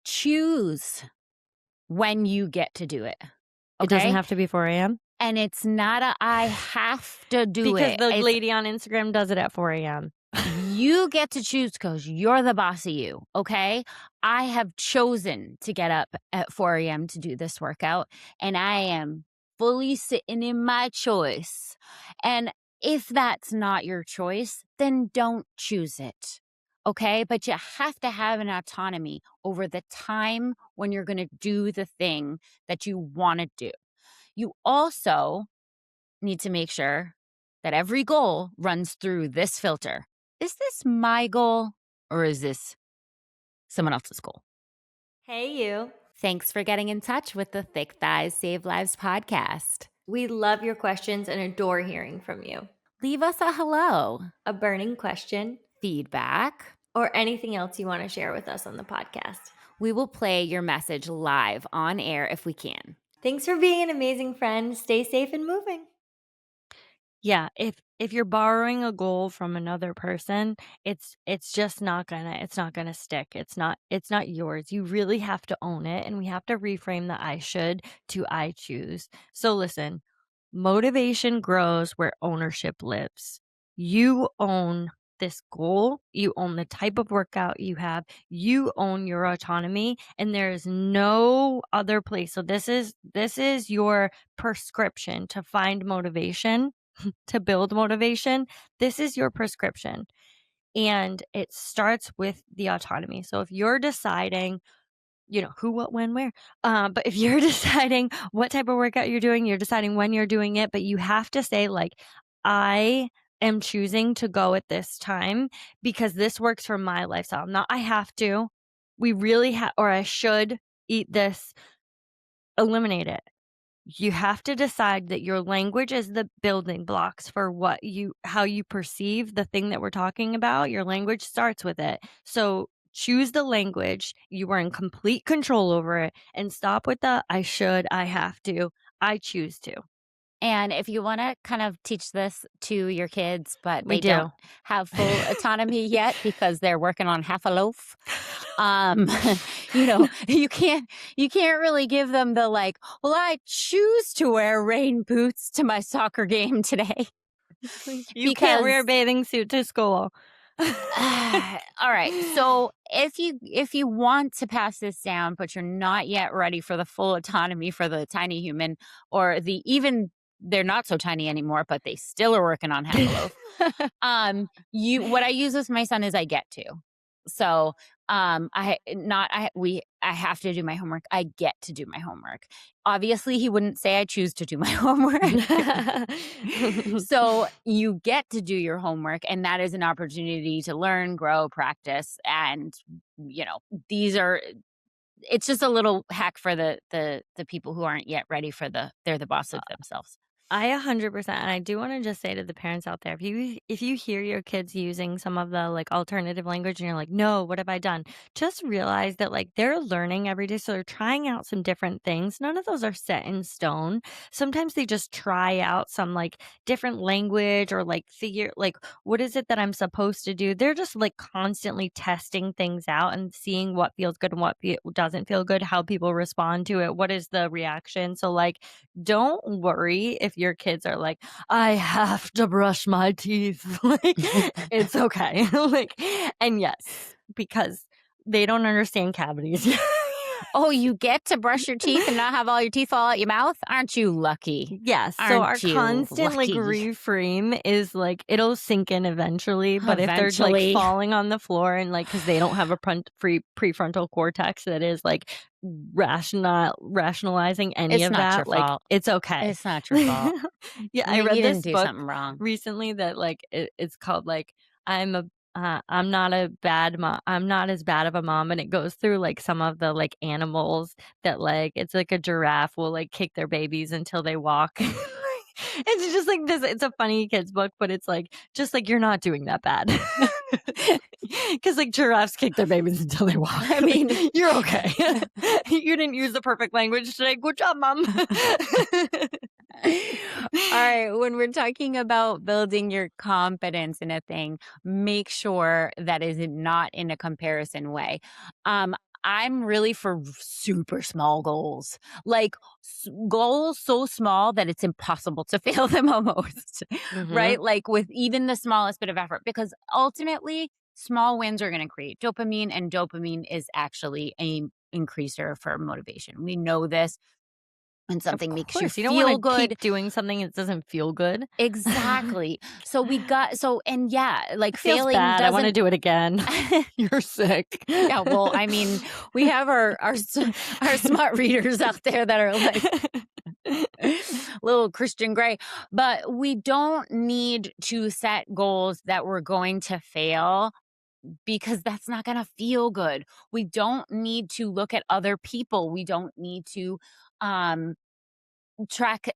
Choose when you get to do it. Okay? It doesn't have to be 4 a.m. And it's not a I have to do because it. the It's lady on Instagram does it at 4 a.m. you get to choose because you're the boss of you, okay? I have chosen to get up at 4 a.m. to do this workout, and I am fully sitting in my choice. And if that's not your choice, then don't choose it, okay? But you have to have an autonomy over the time when you're going to do the thing that you want to do. You also need to make sure that every goal runs through this filter. Is this my goal or is this someone else's goal? Hey, you. Thanks for getting in touch with the Thick Thighs Save Lives podcast. We love your questions and adore hearing from you. Leave us a hello, A burning question, feedback, or anything else you want to share with us on the podcast. We will play your message live on air if we can. Thanks for being an amazing friend. Stay safe and moving. Yeah, if you're borrowing a goal from another person, it's just not gonna stick. It's not yours. You really have to own it, and we have to reframe the I should to I choose. So listen, motivation grows where ownership lives. You own this goal, you own the type of workout you have, you own your autonomy, and there is no other place. So this is your prescription to find motivation, to build motivation. This is your prescription. And it starts with the autonomy. So if you're deciding, who, what, when, where, but if you're deciding what type of workout you're doing, you're deciding when you're doing it, but you have to say, like, I am choosing to go at this time because this works for my lifestyle. Not I have to, we really have, or I should eat this. Eliminate it. You have to decide that your language is the building blocks for how you perceive the thing that we're talking about. Your language starts with it. So choose the language. You are in complete control over it, and stop with the I should, I have to, I choose to. And if you want to kind of teach this to your kids, but We they do. don't have full autonomy yet because they're working on half a loaf, you can't really give them the like, well, I choose to wear rain boots to my soccer game today. You can't wear a bathing suit to school. All right. So if you want to pass this down, but you're not yet ready for the full autonomy for the tiny human, or they're not so tiny anymore, but they still are working on half a loaf. What I use with my son is I get to. So I have to do my homework. I get to do my homework. Obviously, he wouldn't say I choose to do my homework. So you get to do your homework, and that is an opportunity to learn, grow, practice, and it's just a little hack for the people who aren't yet ready for they're the boss of themselves. I 100%, and I do want to just say to the parents out there, if you hear your kids using some of the like alternative language and you're like, no, what have I done? Just realize that like they're learning every day, so they're trying out some different things. None of those are set in stone. Sometimes they just try out some like different language or like figure like what is it that I'm supposed to do? They're just like constantly testing things out and seeing what feels good and what doesn't feel good, how people respond to it, what is the reaction. So like, don't worry if your kids are like, I have to brush my teeth. Like, it's okay. Like, and yes, because they don't understand cavities. Oh, you get to brush your teeth and not have all your teeth fall out your mouth? Aren't you lucky? Yes. So our Aren't you constant like lucky? reframe is like it'll sink in eventually. But if they're like Eventually. falling on the floor and like because they don't have a free prefrontal cortex that is like rationalizing any It's of not your that, like fault. it's okay. It's not your fault. Yeah, I You read didn't this do book something wrong. recently that like it's called like I'm not a bad mom. I'm not as bad of a mom, and it goes through like some of the like animals that like it's like a giraffe will like kick their babies until they walk. It's just like this. It's a funny kids book, but it's like just like you're not doing that bad because like giraffes kick their babies until they walk. I mean, you're okay. You didn't use the perfect language today. Good job, mom. all right, when we're talking about building your confidence in a thing, make sure that is not in a comparison way. I'm really for super small goals, like goals so small that it's impossible to fail them almost, hmm right? Like with even the smallest bit of effort, because ultimately small wins are going to create dopamine, and dopamine is actually a increaser for motivation. We know this. When Of something makes you course, you don't want feel to good. keep doing something that doesn't feel good. Exactly. So we got and yeah, like It feels failing bad. I want to doesn't. do it again. You're sick. Yeah, well, I mean, we have our smart readers out there that are like little Christian Grey, but we don't need to set goals that we're going to fail because that's not going to feel good. We don't need to look at other people. We don't need to um track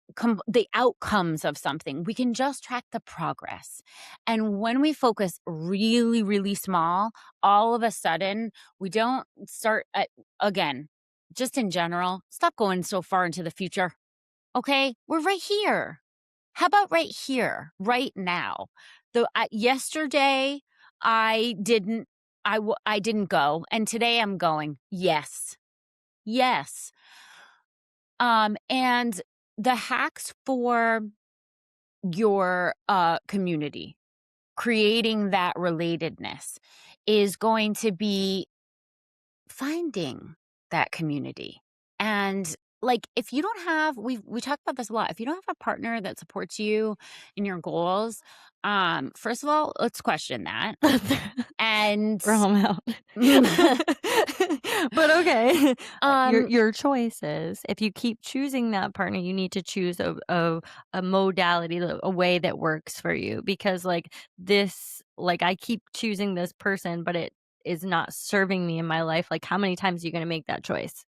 the outcomes of something. We can just track the progress. And when we focus really, really small, all of a sudden, we don't start at, again, just in general, stop going so far into the future. Okay, we're right here. How about right here, right now? Yesterday, I didn't. I didn't go, and today I'm going. Yes, yes. And the hacks for your community, creating that relatedness, is going to be finding that community. And like if you don't have we talk about this a lot. If you don't have a partner that supports you in your goals, first of all, let's question that. And Throw 'em out. But okay. Your um your choice is if you keep choosing that partner, you need to choose a modality, a way that works for you because like this like I keep choosing this person, but it is not serving me in my life. Like how many times are you going to make that choice?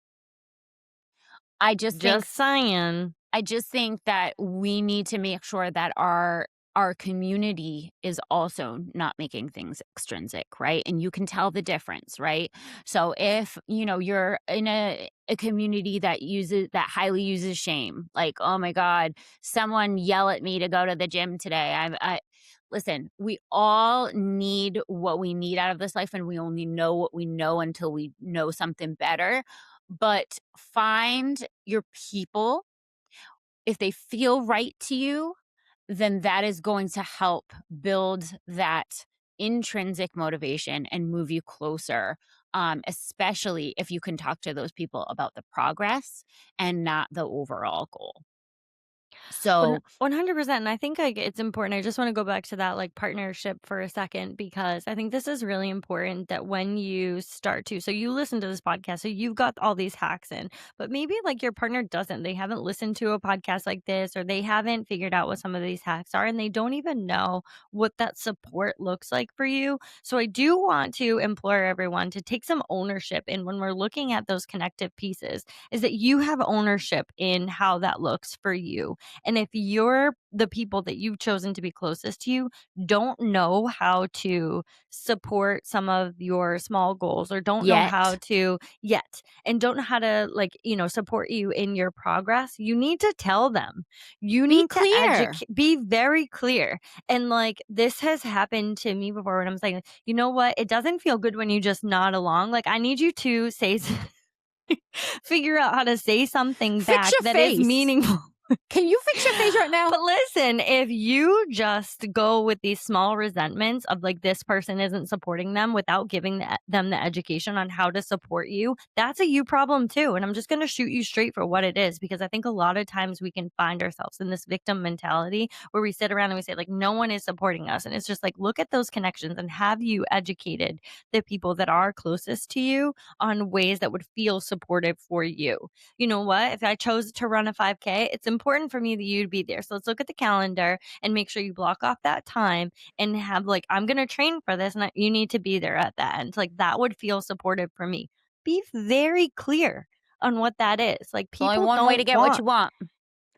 I just think Just saying. I just think that we need to make sure that our community is also not making things extrinsic, right? And you can tell the difference, right? So if, you're in a community that highly uses shame, like, oh my God, someone yell at me to go to the gym today. I listen, we all need what we need out of this life, and we only know what we know until we know something better. But find your people. If they feel right to you, then that is going to help build that intrinsic motivation and move you closer, especially if you can talk to those people about the progress and not the overall goal. So 100%. And I think like it's important. I just want to go back to that like partnership for a second because I think this is really important that when you start to, so you listen to this podcast, so you've got all these hacks in, but maybe like your partner doesn't. They haven't listened to a podcast like this or they haven't figured out what some of these hacks are and they don't even know what that support looks like for you. So I do want to implore everyone to take some ownership in when we're looking at those connective pieces is that you have ownership in how that looks for you. And if you're the people that you've chosen to be closest to you don't know how to support some of your small goals or don't know how yet, to yet and don't know how to like, support you in your progress, you need to tell them. You be need to clear. educate, be very clear. And like this has happened to me before when I'm saying, you know what? It doesn't feel good when you just nod along. Like I need you to say figure out how to say something Fix back your that is face. meaningful. Can you fix your face right now? But listen, if you just go with these small resentments of like this person isn't supporting them without giving them the education on how to support you, that's a you problem too. And I'm just going to shoot you straight for what it is, because I think a lot of times we can find ourselves in this victim mentality where we sit around and we say, like, no one is supporting us. And it's just like, look at those connections and have you educated the people that are closest to you on ways that would feel supportive for you. You know what? If I chose to run a 5K, it's important for me that you'd be there. So let's look at the calendar and make sure you block off that time and have like, I'm going to train for this and you need to be there at that end. Like that would feel supportive for me. Be very clear on what that is. Like There's only people one way to don't get what want. you want.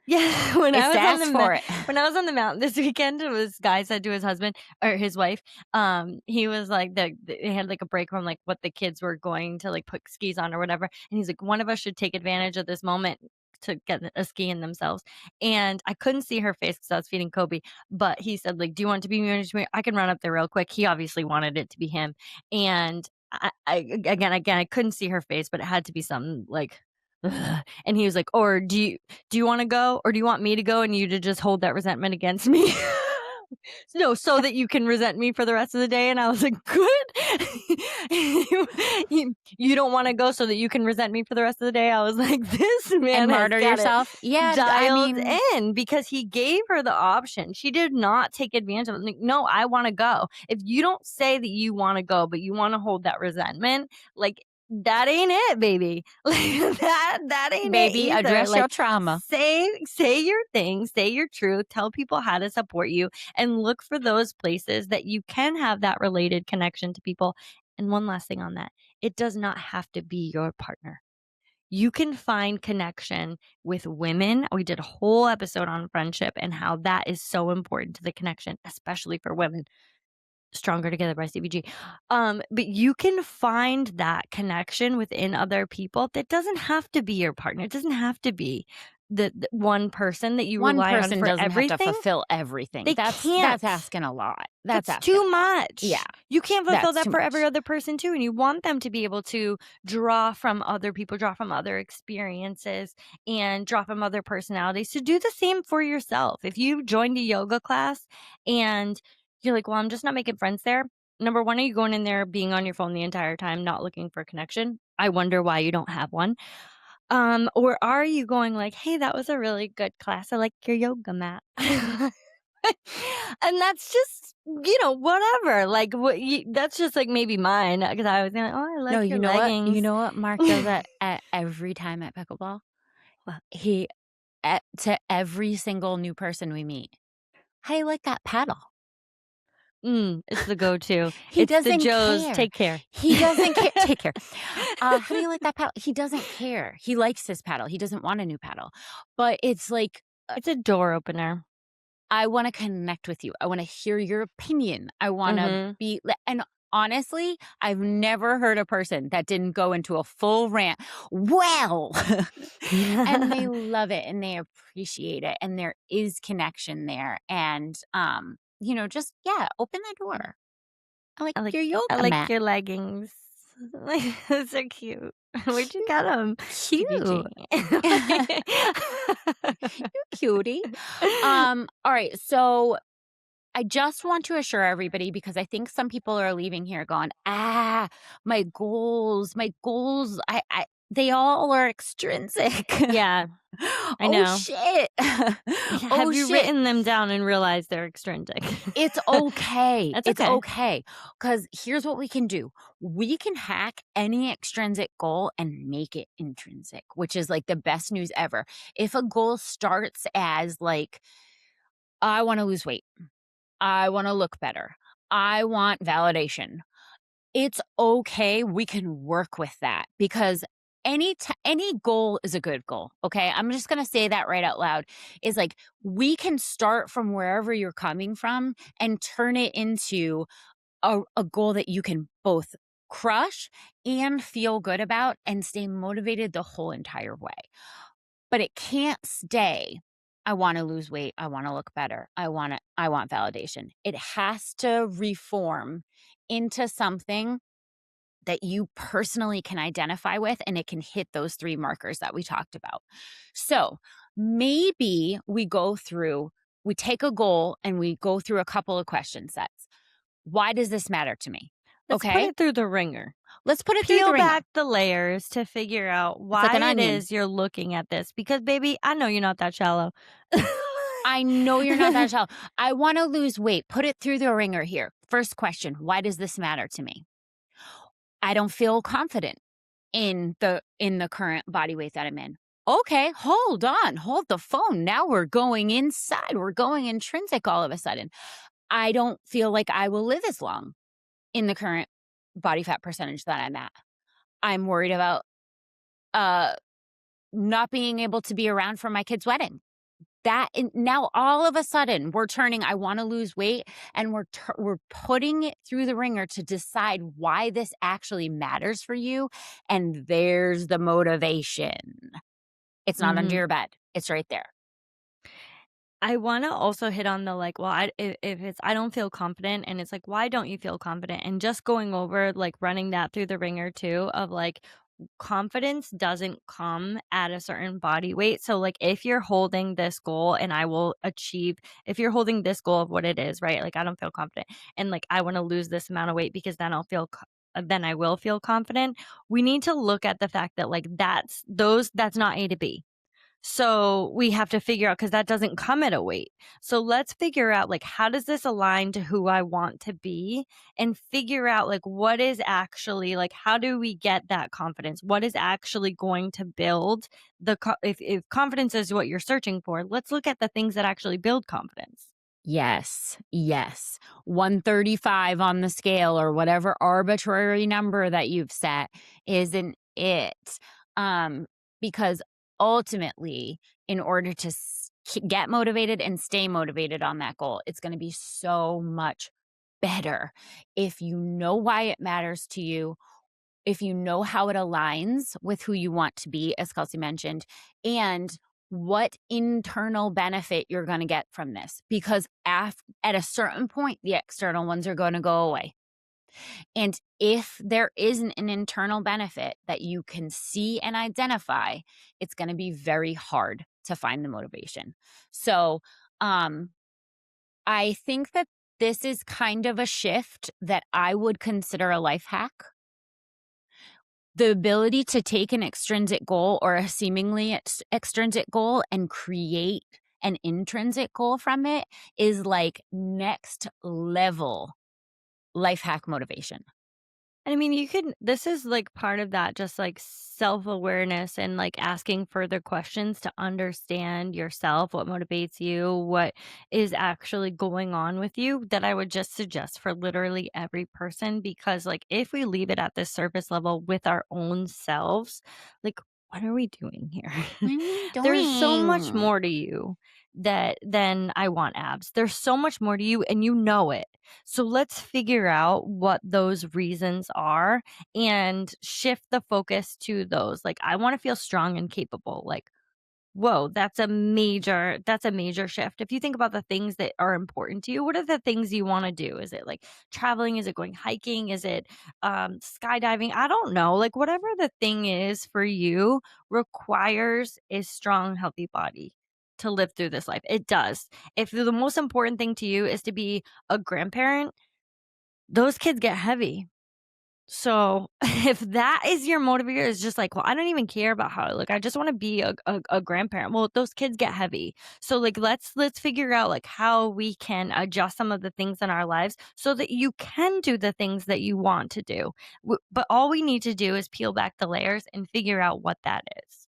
Yeah, It's to ask for it. when I was on the mountain this weekend, this guy said to his husband or his wife, he was like they had like a break from like what the kids were going to like put skis on or whatever, and he's like, one of us should take advantage of this moment to get a ski in themselves. And I couldn't see her face because I was feeding Kobe, but he said like, "Do you want to be me? I can run up there real quick." He obviously wanted it to be him, and again, I couldn't see her face, but it had to be something like. Ugh. And he was like, "Or do you want to go, or do you want me to go and you to just hold that resentment against me?" No, so that you can resent me for the rest of the day. And I was like, good. You don't want to go so that you can resent me for the rest of the day. I was like, this man And has murder got it yourself? Yeah, I dialed mean, in because he gave her the option. She did not take advantage of it. Like, no, I want to go. If you don't say that you want to go, but you want to hold that resentment, like that ain't it, baby. Like that ain't it baby, either. address Like your trauma. say your thing, say your truth, tell people how to support you, and look for those places that you can have that related connection to people. And one last thing on that, it does not have to be your partner. You can find connection with women. We did a whole episode on friendship and how that is so important to the connection, especially for women. Stronger Together by CBG. But you can find that connection within other people that doesn't have to be your partner. It doesn't have to be the one person that you One rely on person for doesn't have to everything. fulfill everything. They That's can't. asking a lot. That's That's asking too a lot. Yeah, much. You can't fulfill that's that too for every much. other person too. And you want them to be able to draw from other people, draw from other experiences, and draw from other personalities. So do the same for yourself. If you joined a yoga class and you're like, well, I'm just not making friends there. Number one, are you going in there being on your phone the entire time, not looking for connection? I wonder why you don't have one. Or are you going like, hey, that was a really good class. I like your yoga mat. And that's just, whatever. Like, that's just like maybe mine because I was like, oh, I No, like your you know what? You leggings. know what Mark does at every time at pickleball? What? He to every single new person we meet. How do you like that paddle? It's the go-to. He It's the doesn't Joe's. care. Take care. He doesn't care. Take care. How do you like that paddle? He doesn't care. He likes his paddle. He doesn't want a new paddle. But it's like, It's a door opener. I want to connect with you. I want to hear your opinion. I want to Mm-hmm. be, and honestly, I've never heard a person that didn't go into a full rant. Well, and they love it and they appreciate it. And there is connection there. And, just, yeah, open the door. I like I like your I yoga like mat. your leggings. Those are cute. Where'd you get them? Cute. You cutie. All right. So I just want to assure everybody because I think some people are leaving here going, my goals, they all are extrinsic. Yeah, I Oh know. shit. Have you written them down and realized they're extrinsic? It's okay. That's It's okay. okay. Because here's what we can do. We can hack any extrinsic goal and make it intrinsic, which is like the best news ever. If a goal starts as like, I want to lose weight, I want to look better, I want validation, it's okay. We can work with that because any goal is a good goal. Okay. I'm just going to say that right out loud is like, we can start from wherever you're coming from and turn it into a goal that you can both crush and feel good about and stay motivated the whole entire way. But it can't stay. I want to lose weight. I want to look better. I want validation. It has to reform into something that you personally can identify with and it can hit those 3 markers that we talked about. So, Maybe we take a goal and we go through a couple of question sets. Why does this matter to me? Let's put Okay, it through the ringer. let's put it through the Peel ringer. back the layers to figure out It's like why an it onion. is you're looking at this because baby, I know you're not that shallow. I know you're not that shallow. I want to lose weight. Put it through the ringer here. First question, why does this matter to me? I don't feel confident in the current body weight that I'm in. Okay, hold on. Hold the phone. Now we're going inside. We're going intrinsic all of a sudden. I don't feel like I will live as long in the current body fat percentage that I'm at. I'm worried about uh not being able to be around for my kid's wedding. Now all of a sudden we're turning I want to lose weight, and we're putting it through the ringer to decide why this actually matters for you, and there's the motivation. It's not under Mhm. your bed. It's right there. I wanna also hit on the, like, well, if it's I don't feel confident and it's like, why don't you feel confident? And just going over, like, running that through the ringer too of, like, confidence doesn't come at a certain body weight. So, like, if you're holding this goal and I will achieve if you're holding this goal of what it is, right? Like, I don't feel confident and, like, I wanna lose this amount of weight because then I will feel confident. We need to look at the fact that, like, that's not A to B. So we have to figure out because that doesn't come at a weight. So let's figure out like how does this align to who I want to be and figure out like what is actually like how do we get that confidence? What is actually going to build if confidence is what you're searching for, let's look at the things that actually build confidence. Yes, yes. 135 on the scale or whatever arbitrary number that you've set isn't it. Um, because ultimately, in order to get motivated and stay motivated on that goal, it's going to be so much better if you know why it matters to you, if you know how it aligns with who you want to be, as Kelsey mentioned, and what internal benefit you're going to get from this. Because at a certain point, the external ones are going to go away. And if there isn't an internal benefit that you can see and identify, it's going to be very hard to find the motivation. So, I think that this is kind of a shift that I would consider a life hack. The ability to take an extrinsic goal or a seemingly extrinsic goal and create an intrinsic goal from it is like next level life hack motivation. I mean, you could this is like part of that just like self-awareness and like asking further questions to understand yourself, what motivates you, what is actually going on with you that I would just suggest for literally every person because like if we leave it at this surface level with our own selves, like what are we doing here? What are we There's so much doing? more to you that than I want abs. There's so much more to you and you know it. So let's figure out what those reasons are and shift the focus to those. Like, I want to feel strong and capable. Like, whoa, that's a major shift. If you think about the things that are important to you, what are the things you want to do? Is it like traveling? Is it going hiking? Is it skydiving? I don't know. Like, whatever the thing is for you requires a strong, healthy body to live through this life. It does. If the most important thing to you is to be a grandparent, those kids get heavy. So, if that is your motivator is just like, "Well, I don't even care about how I look. I just wanna be a grandparent." Well, those kids get heavy. So, like, let's figure out, like, how we can adjust some of the things in our lives so that you can do the things that you want to do. But all we need to do is peel back the layers and figure out what that is.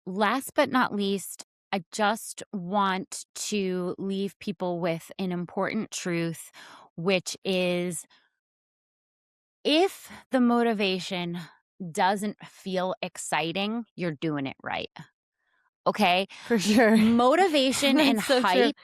Last but not least, I just want to leave people with an important truth, which is if the motivation doesn't feel exciting, you're doing it right. Okay. For sure. Motivation and That's so true. hype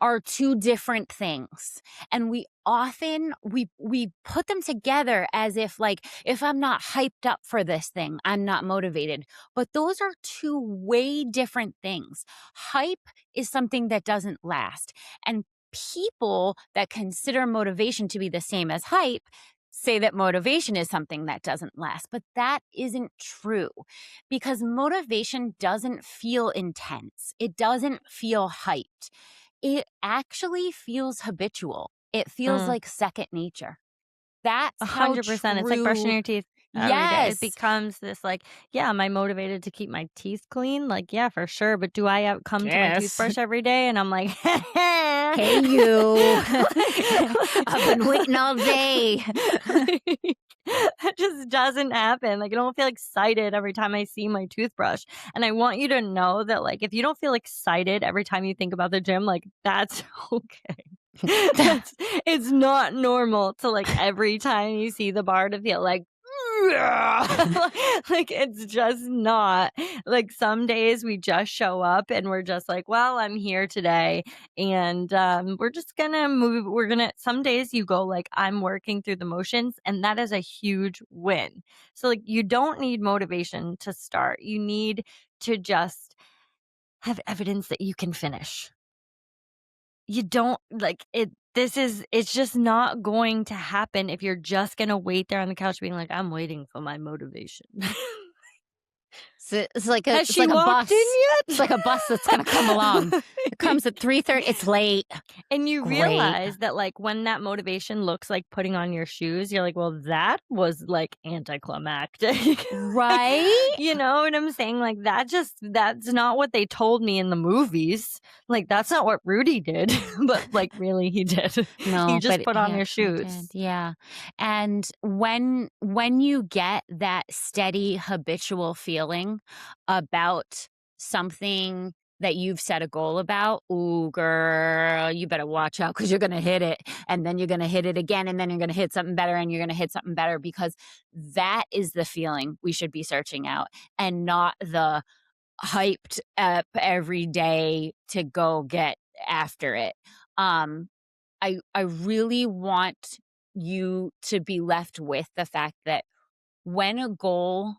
are two different things. And we often we put them together as if like if I'm not hyped up for this thing, I'm not motivated. But those are two way different things. Hype is something that doesn't last. And people that consider motivation to be the same as hype say that motivation is something that doesn't last, but that isn't true because motivation doesn't feel intense. It doesn't feel hyped. It actually feels habitual. It feels Mm, like second nature. That's how 100%. It's like brushing true. your teeth every day. It Yes. becoes this like, yeah, am I motivated to keep my teeth clean? Like, yeah, for sure. But do I come to my Yes. toothbrush every day and I'm like, Hey, you. I've been waiting all day. That just doesn't happen. Like, I don't feel excited every time I see my toothbrush. And I want you to know that, like, if you don't feel excited every time you think about the gym, like, that's okay. That's it's not normal to, like, every time you see the bar to feel like, like, it's just not. Like, some days we just show up and we're just like, "Well, I'm here today, and, we're just gonna move we're gonna" some days you go like, "I'm working through the motions," and that is a huge win. So, like, you don't need motivation to start. You need to just have evidence that you can finish. You don't like it it's just not going to happen if you're just gonna wait there on the couch being like, "I'm waiting for my motivation." So it's like a Has it's she like a walked in bus. It's like yet? a bus that's gonna come along. It comes at 3:30. It's late. And you Great. realize that, like, when that motivation looks like putting on your shoes, you're like, "Well, that was, like, anticlimactic." Like, Right? you know what I'm saying? Like, that's not what they told me in the movies. Like, that's not what Rudy did, but, like, really he did. He No, just but put he on your actually did. shoes. Yeah. And when you get that steady habitual feeling about something that you've set a goal about, ooh, girl, you better watch out because you're going to hit it. And then you're going to hit it again. And then you're going to hit something better and you're going to hit something better because that is the feeling we should be searching out and not the hyped up every day to go get after it. Um, I really want you to be left with the fact that when a goal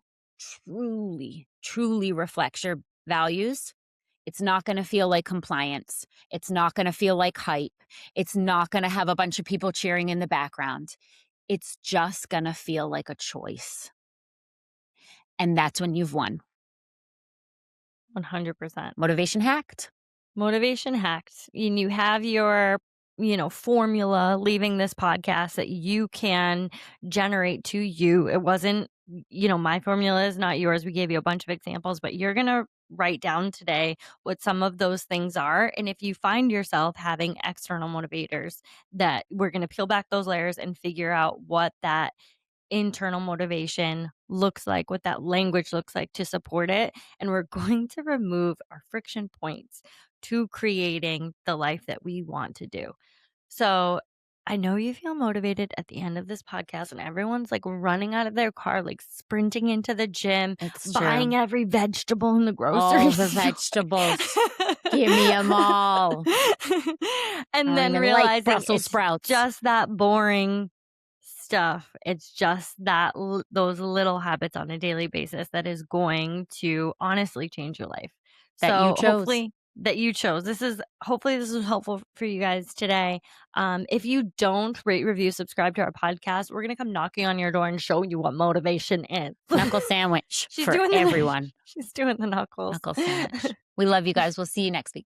truly reflects your values, it's not going to feel like compliance. It's not going to feel like hype. It's not going to have a bunch of people cheering in the background. It's just going to feel like a choice. And that's when you've won. 100%. Motivation hacked. Motivation hacked. And you have your, formula leaving this podcast that you can generate to you. It wasn't, my formula is not yours. We gave you a bunch of examples, but you're going to write down today what some of those things are. And if you find yourself having external motivators, that we're going to peel back those layers and figure out what that internal motivation looks like, what that language looks like to support it. And we're going to remove our friction points to creating the life that we want to do. So I know you feel motivated at the end of this podcast, and everyone's like running out of their car, like sprinting into the gym, It's buying true. every vegetable in the grocery All the store. vegetables. Give me them all. And I don't then even like realizing Brussels it's sprouts. just that boring stuff. It's just that those little habits on a daily basis that is going to honestly change your life. That you So chose. hopefully that you chose. Hopefully this is helpful for you guys today. If you don't rate, review, subscribe to our podcast, we're gonna come knocking on your door and show you what motivation is. Knuckle sandwich She's for doing everyone. she's doing the knuckles. Knuckle sandwich. We love you guys. We'll see you next week.